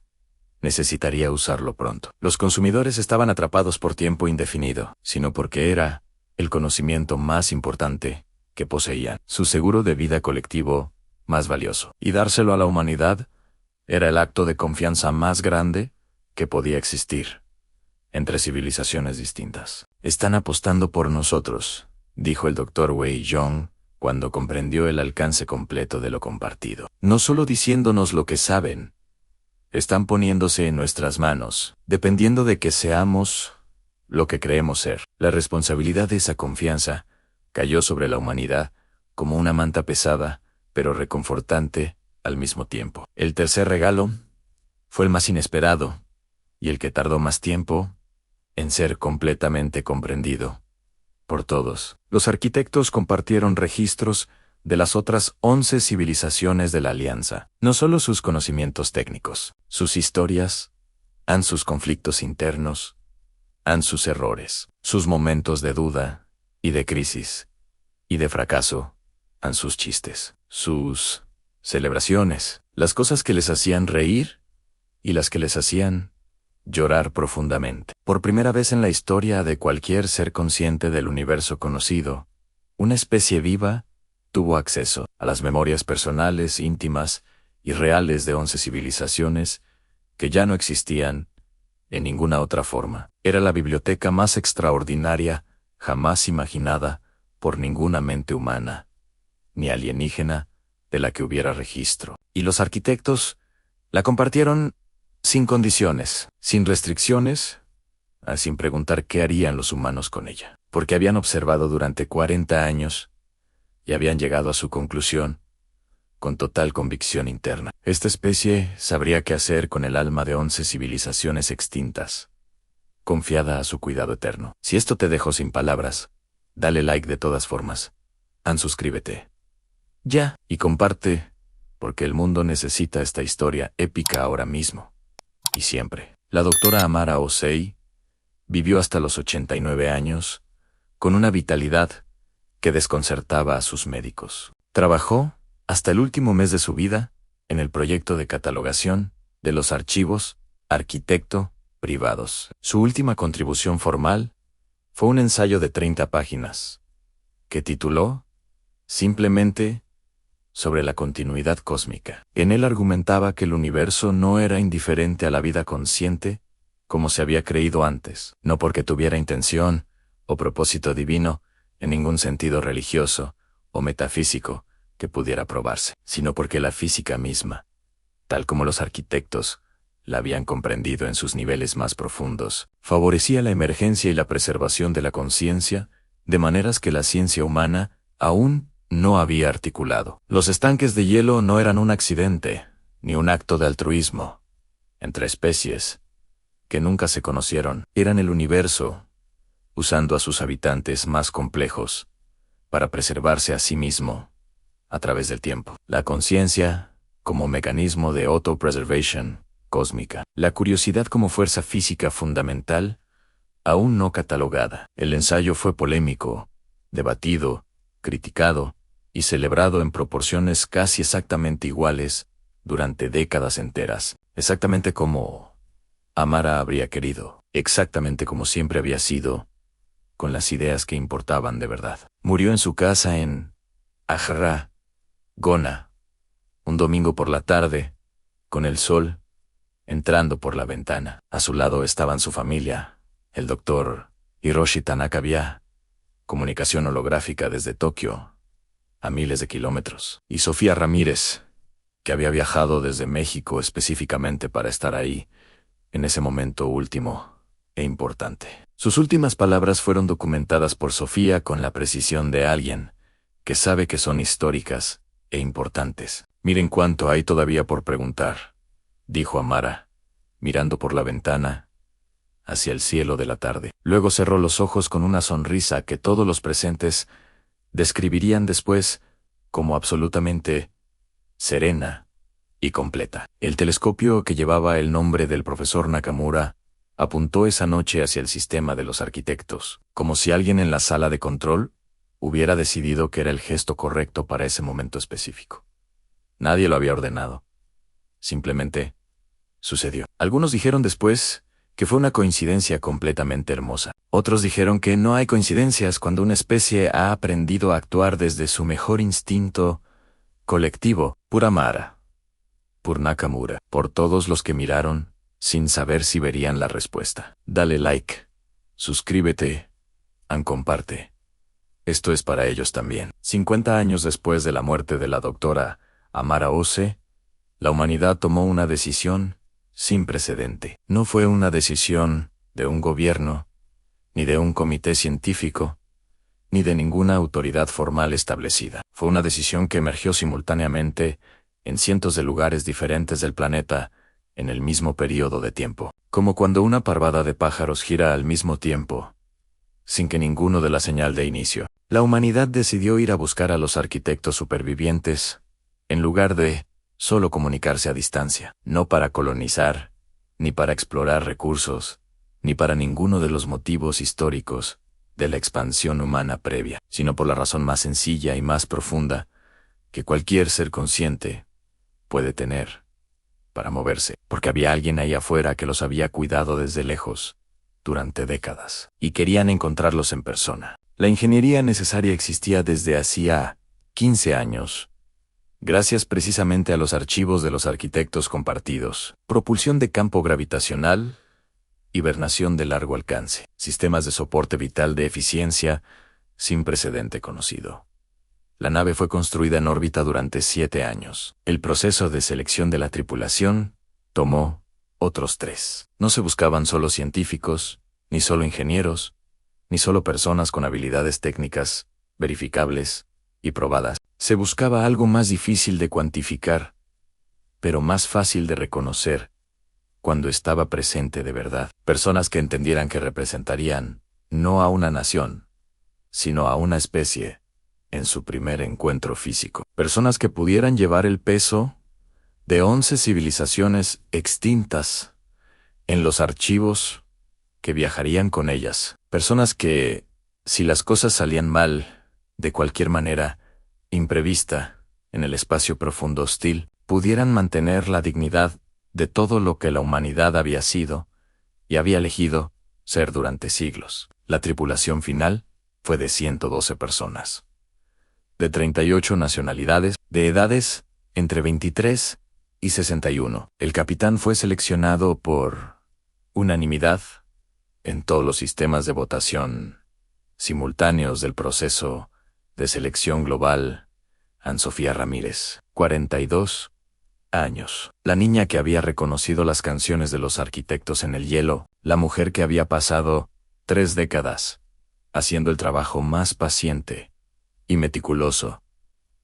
A: necesitaría usarlo pronto. Los consumidores estaban atrapados por tiempo indefinido, sino porque era el conocimiento más importante que poseían, su seguro de vida colectivo más valioso. Y dárselo a la humanidad era el acto de confianza más grande que podía existir entre civilizaciones distintas. Están apostando por nosotros, dijo el Dr. Wei Yong cuando comprendió el alcance completo de lo compartido. No solo diciéndonos lo que saben, están poniéndose en nuestras manos, dependiendo de que seamos lo que creemos ser. La responsabilidad de esa confianza cayó sobre la humanidad como una manta pesada, pero reconfortante al mismo tiempo. El tercer regalo fue el más inesperado y el que tardó más tiempo en ser completamente comprendido por todos. Los arquitectos compartieron registros de las otras 11 civilizaciones de la Alianza. No solo sus conocimientos técnicos, sus historias, sus conflictos internos, sus errores, sus momentos de duda y de crisis y de fracaso, sus chistes, sus celebraciones, las cosas que les hacían reír y las que les hacían llorar profundamente. Por primera vez en la historia de cualquier ser consciente del universo conocido, una especie viva tuvo acceso a las memorias personales, íntimas y reales de 11 civilizaciones que ya no existían en ninguna otra forma. Era la biblioteca más extraordinaria jamás imaginada por ninguna mente humana, ni alienígena, de la que hubiera registro. Y los arquitectos la compartieron sin condiciones, sin restricciones, sin preguntar qué harían los humanos con ella, porque habían observado durante 40 años y habían llegado a su conclusión con total convicción interna. Esta especie sabría qué hacer con el alma de 11 civilizaciones extintas, confiada a su cuidado eterno. Si esto te dejó sin palabras, dale like de todas formas. Suscríbete ya y comparte, porque el mundo necesita esta historia épica ahora mismo y siempre. La doctora Amara Osei vivió hasta los 89 años, con una vitalidad que desconcertaba a sus médicos. Trabajó, hasta el último mes de su vida, en el proyecto de catalogación de los archivos arquitecto privados. Su última contribución formal fue un ensayo de 30 páginas, que tituló simplemente sobre la continuidad cósmica. En él argumentaba que el universo no era indiferente a la vida consciente, como se había creído antes, no porque tuviera intención o propósito divino, en ningún sentido religioso o metafísico que pudiera probarse, sino porque la física misma, tal como los arquitectos la habían comprendido en sus niveles más profundos, favorecía la emergencia y la preservación de la conciencia de maneras que la ciencia humana aún no había articulado. Los estanques de hielo no eran un accidente, ni un acto de altruismo entre especies que nunca se conocieron. Eran el universo, usando a sus habitantes más complejos para preservarse a sí mismo a través del tiempo. La conciencia como mecanismo de autopreservation cósmica. La curiosidad como fuerza física fundamental, aún no catalogada. El ensayo fue polémico, debatido, criticado y celebrado en proporciones casi exactamente iguales durante décadas enteras. Exactamente como Amara habría querido, exactamente como siempre había sido, con las ideas que importaban de verdad. Murió en su casa en Ajra, Gona, un domingo por la tarde, con el sol entrando por la ventana. A su lado estaban su familia, el doctor Hiroshi Tanaka vía comunicación holográfica desde Tokio, a miles de kilómetros, y Sofía Ramírez, que había viajado desde México específicamente para estar ahí, en ese momento último e importante. Sus últimas palabras fueron documentadas por Sofía con la precisión de alguien que sabe que son históricas e importantes. Miren cuánto hay todavía por preguntar, dijo Amara, mirando por la ventana hacia el cielo de la tarde. Luego cerró los ojos con una sonrisa que todos los presentes describirían después como absolutamente serena y completa. El telescopio que llevaba el nombre del profesor Nakamura apuntó esa noche hacia el sistema de los arquitectos, como si alguien en la sala de control hubiera decidido que era el gesto correcto para ese momento específico. Nadie lo había ordenado. Simplemente sucedió. Algunos dijeron después que fue una coincidencia completamente hermosa. Otros dijeron que no hay coincidencias cuando una especie ha aprendido a actuar desde su mejor instinto colectivo, por Amara, por Nakamura, por todos los que miraron, sin saber si verían la respuesta. Dale like, suscríbete, comparte. Esto es para ellos también. 50 años después de la muerte de la doctora Amara Ose, la humanidad tomó una decisión sin precedente. No fue una decisión de un gobierno, ni de un comité científico, ni de ninguna autoridad formal establecida. Fue una decisión que emergió simultáneamente en cientos de lugares diferentes del planeta en el mismo periodo de tiempo. Como cuando una parvada de pájaros gira al mismo tiempo, sin que ninguno dé la señal de inicio. La humanidad decidió ir a buscar a los arquitectos supervivientes, en lugar de solo comunicarse a distancia, no para colonizar, ni para explorar recursos, ni para ninguno de los motivos históricos de la expansión humana previa, sino por la razón más sencilla y más profunda que cualquier ser consciente puede tener para moverse, porque había alguien ahí afuera que los había cuidado desde lejos durante décadas, y querían encontrarlos en persona. La ingeniería necesaria existía desde hacía 15 años, gracias precisamente a los archivos de los arquitectos compartidos, propulsión de campo gravitacional, hibernación de largo alcance, sistemas de soporte vital de eficiencia sin precedente conocido. La nave fue construida en órbita durante 7 años. El proceso de selección de la tripulación tomó otros 3. No se buscaban solo científicos, ni solo ingenieros, ni solo personas con habilidades técnicas verificables y probadas. Se buscaba algo más difícil de cuantificar, pero más fácil de reconocer cuando estaba presente de verdad. Personas que entendieran que representarían no a una nación, sino a una especie en su primer encuentro físico. Personas que pudieran llevar el peso de 11 civilizaciones extintas en los archivos que viajarían con ellas. Personas que, si las cosas salían mal, de cualquier manera, imprevista, en el espacio profundo hostil, pudieran mantener la dignidad de todo lo que la humanidad había sido y había elegido ser durante siglos. La tripulación final fue de 112 personas, de 38 nacionalidades, de edades entre 23 y 61. El capitán fue seleccionado por unanimidad en todos los sistemas de votación simultáneos del proceso de selección global. Ann Sofía Ramírez, 42 años. La niña que había reconocido las canciones de los arquitectos en el hielo, la mujer que había pasado 3 décadas haciendo el trabajo más paciente y meticuloso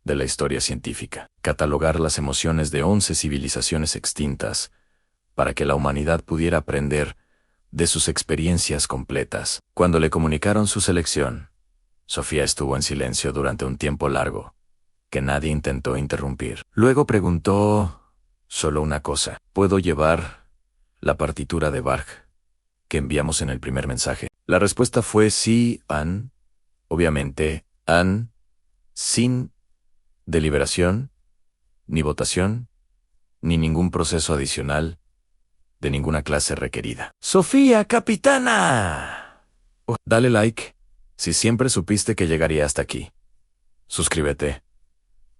A: de la historia científica, catalogar las emociones de 11 civilizaciones extintas para que la humanidad pudiera aprender de sus experiencias completas. Cuando le comunicaron su selección, Sofía estuvo en silencio durante un tiempo largo, que nadie intentó interrumpir. Luego preguntó solo una cosa: ¿puedo llevar la partitura de Bach que enviamos en el primer mensaje? La respuesta fue sí, Ann. Obviamente, Ann, sin deliberación, ni votación, ni ningún proceso adicional de ninguna clase requerida.
B: ¡Sofía, capitana!
A: Dale like si siempre supiste que llegaría hasta aquí. Suscríbete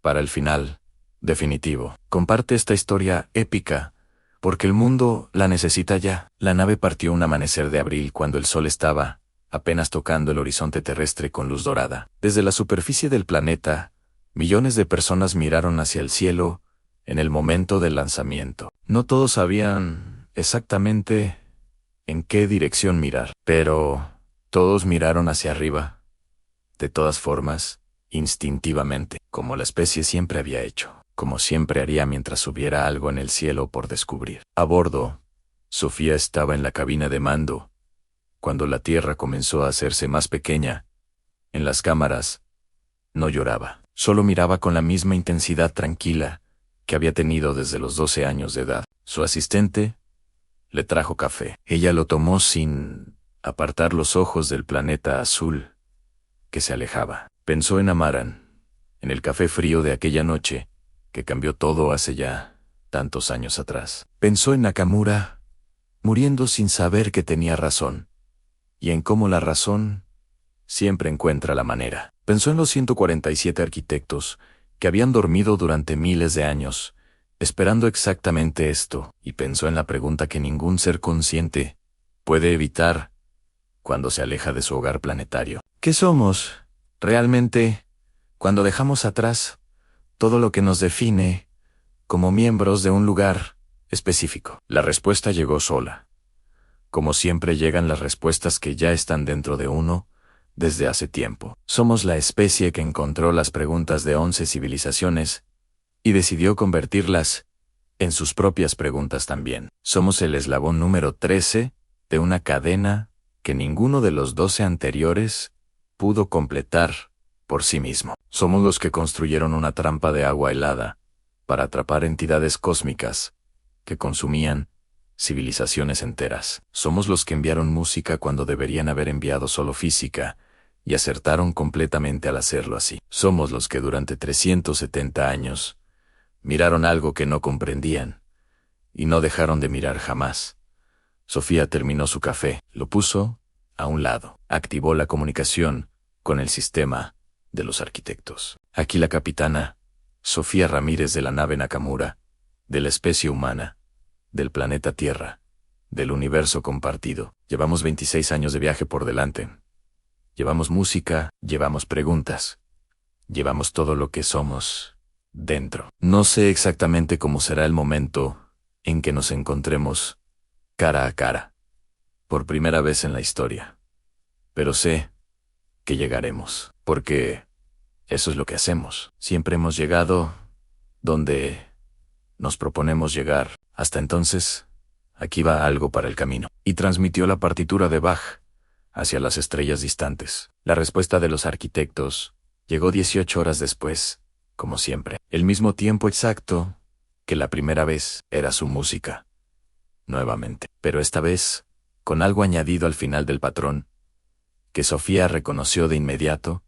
A: para el final definitivo. Comparte esta historia épica, porque el mundo la necesita ya. La nave partió un amanecer de abril cuando el sol estaba apenas tocando el horizonte terrestre con luz dorada. Desde la superficie del planeta, millones de personas miraron hacia el cielo en el momento del lanzamiento. No todos sabían exactamente en qué dirección mirar, pero todos miraron hacia arriba, de todas formas, instintivamente, como la especie siempre había hecho, como siempre haría mientras hubiera algo en el cielo por descubrir. A bordo, Sofía estaba en la cabina de mando, cuando la Tierra comenzó a hacerse más pequeña. En las cámaras, no lloraba, solo miraba con la misma intensidad tranquila que había tenido desde los 12 años de edad. Su asistente le trajo café. Ella lo tomó sin apartar los ojos del planeta azul que se alejaba. Pensó en Amaran, en el café frío de aquella noche, que cambió todo hace ya tantos años atrás. Pensó en Nakamura, muriendo sin saber que tenía razón, y en cómo la razón siempre encuentra la manera. Pensó en los 147 arquitectos que habían dormido durante miles de años, esperando exactamente esto, y pensó en la pregunta que ningún ser consciente puede evitar cuando se aleja de su hogar planetario. ¿Qué somos realmente cuando dejamos atrás todo lo que nos define como miembros de un lugar específico? La respuesta llegó sola. Como siempre llegan las respuestas que ya están dentro de uno desde hace tiempo. Somos la especie que encontró las preguntas de 11 civilizaciones y decidió convertirlas en sus propias preguntas también. Somos el eslabón número 13 de una cadena que ninguno de los 12 anteriores pudo completar por sí mismo. Somos los que construyeron una trampa de agua helada para atrapar entidades cósmicas que consumían civilizaciones enteras. Somos los que enviaron música cuando deberían haber enviado solo física, y acertaron completamente al hacerlo así. Somos los que durante 370 años miraron algo que no comprendían, y no dejaron de mirar jamás. Sofía terminó su café, lo puso a un lado, activó la comunicación con el sistema de los arquitectos. Aquí la capitana, Sofía Ramírez, de la nave Nakamura, de la especie humana, del planeta Tierra, del universo compartido. Llevamos 26 años de viaje por delante. Llevamos música, llevamos preguntas, llevamos todo lo que somos dentro. No sé exactamente cómo será el momento en que nos encontremos cara a cara, por primera vez en la historia, pero sé que llegaremos, porque eso es lo que hacemos. Siempre hemos llegado donde nos proponemos llegar. Hasta entonces, aquí va algo para el camino. Y transmitió la partitura de Bach hacia las estrellas distantes. La respuesta de los arquitectos llegó 18 horas después, como siempre. El mismo tiempo exacto que la primera vez era su música. Nuevamente. Pero esta vez, con algo añadido al final del patrón, que Sofía reconoció de inmediato,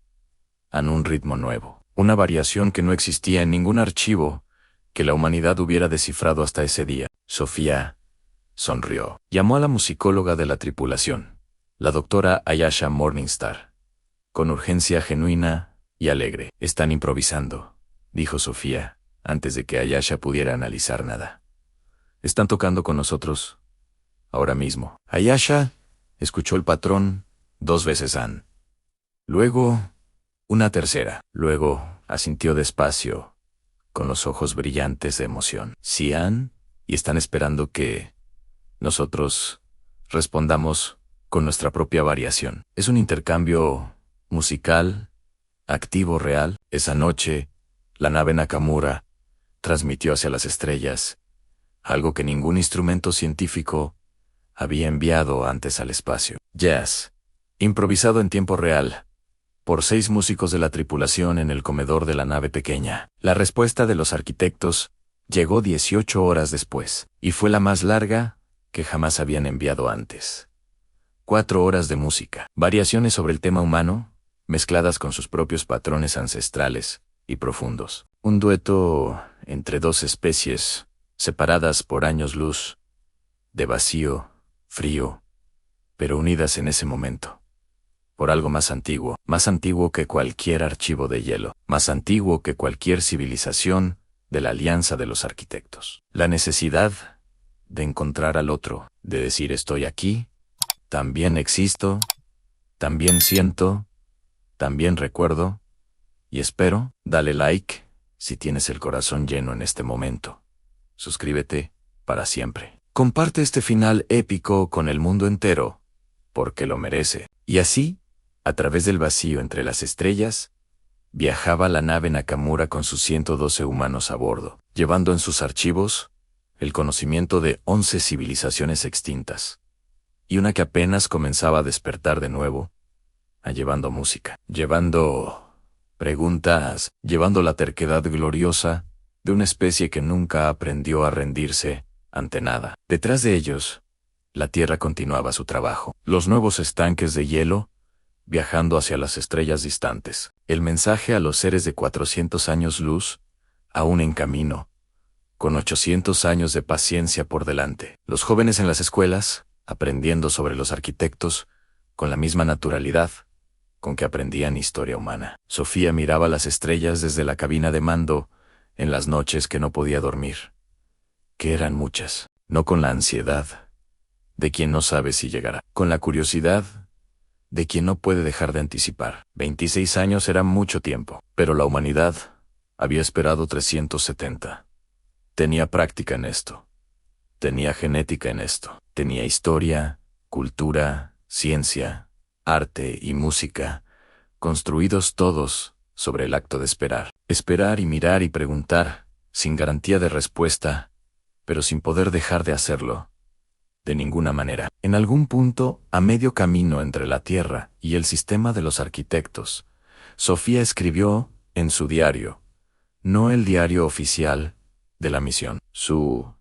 A: a un ritmo nuevo, una variación que no existía en ningún archivo que la humanidad hubiera descifrado hasta ese día. Sofía sonrió. Llamó a la musicóloga de la tripulación, la doctora Ayasha Morningstar, con urgencia genuina y alegre. Están improvisando, dijo Sofía, antes de que Ayasha pudiera analizar nada. Están tocando con nosotros ahora mismo. Ayasha escuchó el patrón 2 veces an. Luego, una tercera. Luego, asintió despacio, con los ojos brillantes de emoción. Sí han, y están esperando que nosotros respondamos con nuestra propia variación. Es un intercambio musical, activo, real. Esa noche, la nave Nakamura transmitió hacia las estrellas algo que ningún instrumento científico había enviado antes al espacio. Jazz, improvisado en tiempo real, por 6 músicos de la tripulación en el comedor de la nave pequeña. La respuesta de los arquitectos llegó 18 horas después, y fue la más larga que jamás habían enviado antes. 4 horas de música, variaciones sobre el tema humano, mezcladas con sus propios patrones ancestrales y profundos. Un dueto entre 2 especies, separadas por años luz, de vacío, frío, pero unidas en ese momento por algo más antiguo que cualquier archivo de hielo, más antiguo que cualquier civilización de la alianza de los arquitectos. La necesidad de encontrar al otro, de decir estoy aquí, también existo, también siento, también recuerdo, y espero. Dale like si tienes el corazón lleno en este momento. Suscríbete para siempre. Comparte este final épico con el mundo entero, porque lo merece. Y así, a través del vacío entre las estrellas, viajaba la nave Nakamura con sus 112 humanos a bordo, llevando en sus archivos el conocimiento de 11 civilizaciones extintas, y una que apenas comenzaba a despertar de nuevo, llevando música, llevando preguntas, llevando la terquedad gloriosa de una especie que nunca aprendió a rendirse ante nada. Detrás de ellos, la Tierra continuaba su trabajo. Los nuevos estanques de hielo, viajando hacia las estrellas distantes. El mensaje a los seres de 400 años luz, aún en camino, con 800 años de paciencia por delante. Los jóvenes en las escuelas, aprendiendo sobre los arquitectos, con la misma naturalidad con que aprendían historia humana. Sofía miraba las estrellas desde la cabina de mando, en las noches que no podía dormir, que eran muchas, no con la ansiedad de quien no sabe si llegará, con la curiosidad de quien no puede dejar de anticipar. 26 años era mucho tiempo, pero la humanidad había esperado 370. Tenía práctica en esto, tenía genética en esto, tenía historia, cultura, ciencia, arte y música, construidos todos sobre el acto de esperar. Esperar y mirar y preguntar, sin garantía de respuesta, pero sin poder dejar de hacerlo. De ninguna manera. En algún punto, a medio camino entre la Tierra y el sistema de los arquitectos, Sofía escribió en su diario, no el diario oficial de la misión, su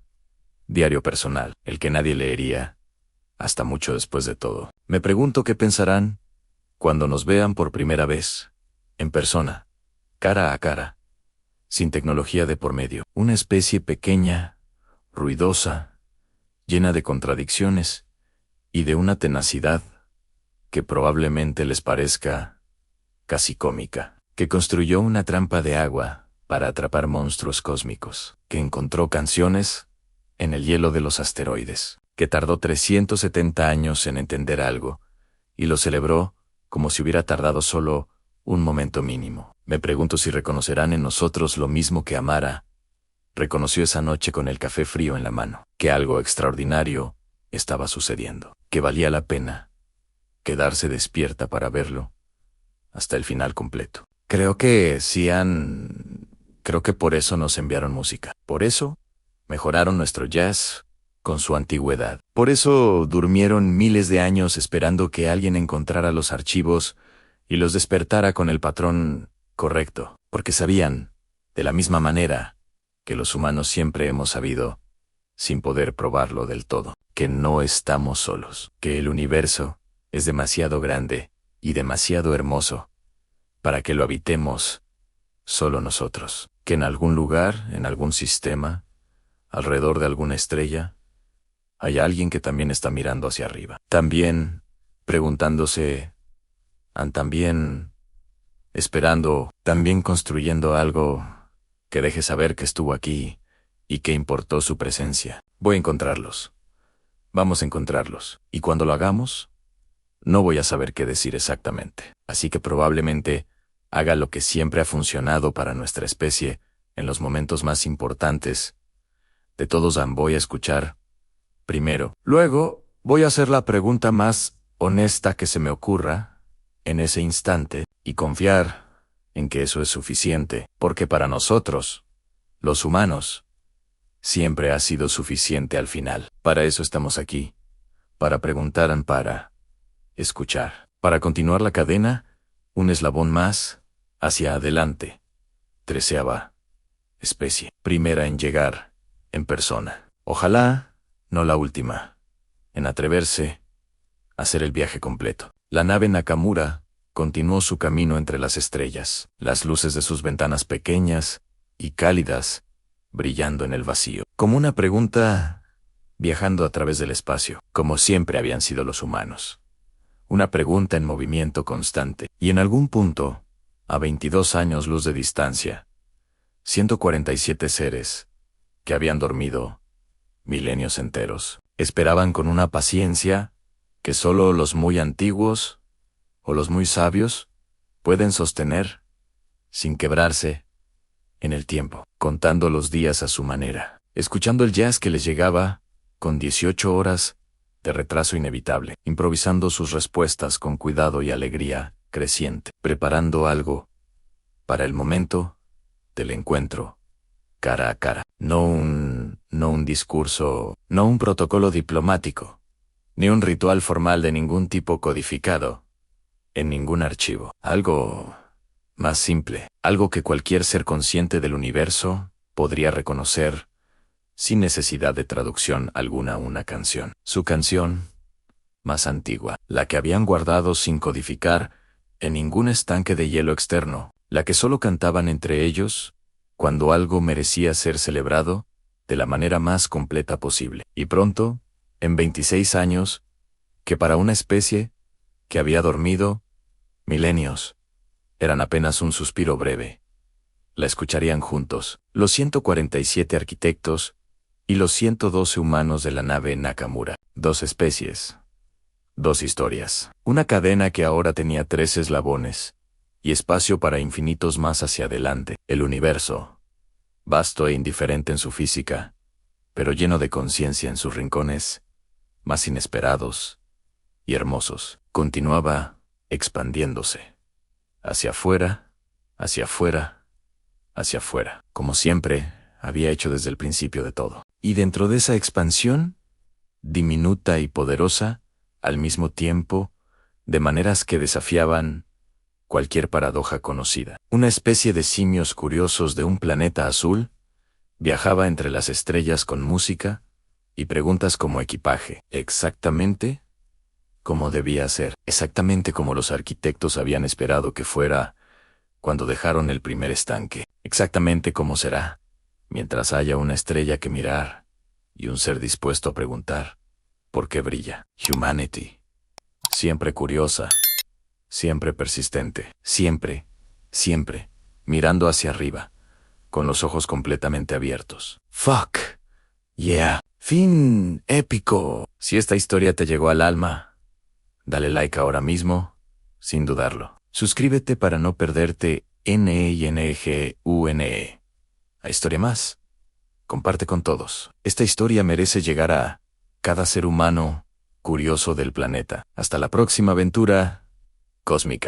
A: diario personal, el que nadie leería, hasta mucho después de todo. Me pregunto qué pensarán cuando nos vean por primera vez, en persona, cara a cara, sin tecnología de por medio, una especie pequeña, ruidosa, llena de contradicciones y de una tenacidad que probablemente les parezca casi cómica, que construyó una trampa de agua para atrapar monstruos cósmicos, que encontró canciones en el hielo de los asteroides, que tardó 370 años en entender algo y lo celebró como si hubiera tardado solo un momento mínimo. Me pregunto si reconocerán en nosotros lo mismo que Amara reconoció esa noche con el café frío en la mano, que algo extraordinario estaba sucediendo, que valía la pena quedarse despierta para verlo hasta el final completo. Creo que por eso nos enviaron música. Por eso mejoraron nuestro jazz con su antigüedad. Por eso durmieron miles de años esperando que alguien encontrara los archivos y los despertara con el patrón correcto, porque sabían, de la misma manera que los humanos siempre hemos sabido, sin poder probarlo del todo, que no estamos solos, que el universo es demasiado grande y demasiado hermoso para que lo habitemos solo nosotros. Que en algún lugar, en algún sistema, alrededor de alguna estrella, hay alguien que también está mirando hacia arriba. También preguntándose, también esperando, también construyendo algo que deje saber que estuvo aquí y que importó su presencia. Voy a encontrarlos. Vamos a encontrarlos. Y cuando lo hagamos, no voy a saber qué decir exactamente. Así que probablemente haga lo que siempre ha funcionado para nuestra especie en los momentos más importantes. De todos voy a escuchar primero. Luego voy a hacer la pregunta más honesta que se me ocurra en ese instante y confiar en que eso es suficiente, porque para nosotros, los humanos, siempre ha sido suficiente al final. Para eso estamos aquí, para preguntar, para escuchar, para continuar la cadena, un eslabón más, hacia adelante. 13ª especie, primera en llegar, en persona. Ojalá, no la última, en atreverse a hacer el viaje completo. La nave Nakamura continuó su camino entre las estrellas, las luces de sus ventanas pequeñas y cálidas, brillando en el vacío, como una pregunta viajando a través del espacio, como siempre habían sido los humanos. Una pregunta en movimiento constante, y en algún punto, a 22 años luz de distancia, 147 seres, que habían dormido milenios enteros, esperaban con una paciencia que solo los muy antiguos o los muy sabios pueden sostener, sin quebrarse, en el tiempo, contando los días a su manera, escuchando el jazz que les llegaba, con 18 horas de retraso inevitable, improvisando sus respuestas con cuidado y alegría creciente, preparando algo para el momento del encuentro, cara a cara. No un discurso, no un protocolo diplomático, ni un ritual formal de ningún tipo codificado, en ningún archivo. Algo más simple, algo que cualquier ser consciente del universo podría reconocer sin necesidad de traducción alguna. Una canción. Su canción más antigua, la que habían guardado sin codificar en ningún estanque de hielo externo, la que solo cantaban entre ellos cuando algo merecía ser celebrado de la manera más completa posible. Y pronto, en 26 años, que para una especie que había dormido milenios, eran apenas un suspiro breve. La escucharían juntos, los 147 arquitectos y los 112 humanos de la nave Nakamura. 2 especies, 2 historias, una cadena que ahora tenía 3 eslabones y espacio para infinitos más hacia adelante. El universo, vasto e indiferente en su física, pero lleno de conciencia en sus rincones más inesperados y hermosos, continuaba expandiéndose. Hacia afuera, hacia afuera, hacia afuera, como siempre había hecho desde el principio de todo. Y dentro de esa expansión, diminuta y poderosa, al mismo tiempo, de maneras que desafiaban cualquier paradoja conocida, una especie de simios curiosos de un planeta azul viajaba entre las estrellas con música y preguntas como equipaje, exactamente como debía ser, exactamente como los arquitectos habían esperado que fuera cuando dejaron el primer estanque, exactamente como será, mientras haya una estrella que mirar y un ser dispuesto a preguntar por qué brilla. Humanity, siempre curiosa, siempre persistente, siempre, siempre, mirando hacia arriba, con los ojos completamente abiertos. Fuck, yeah, fin épico. Si esta historia te llegó al alma, dale like ahora mismo, sin dudarlo. Suscríbete para no perderte NEINGUNE. A historia más. Comparte con todos. Esta historia merece llegar a cada ser humano curioso del planeta. Hasta la próxima aventura cósmica.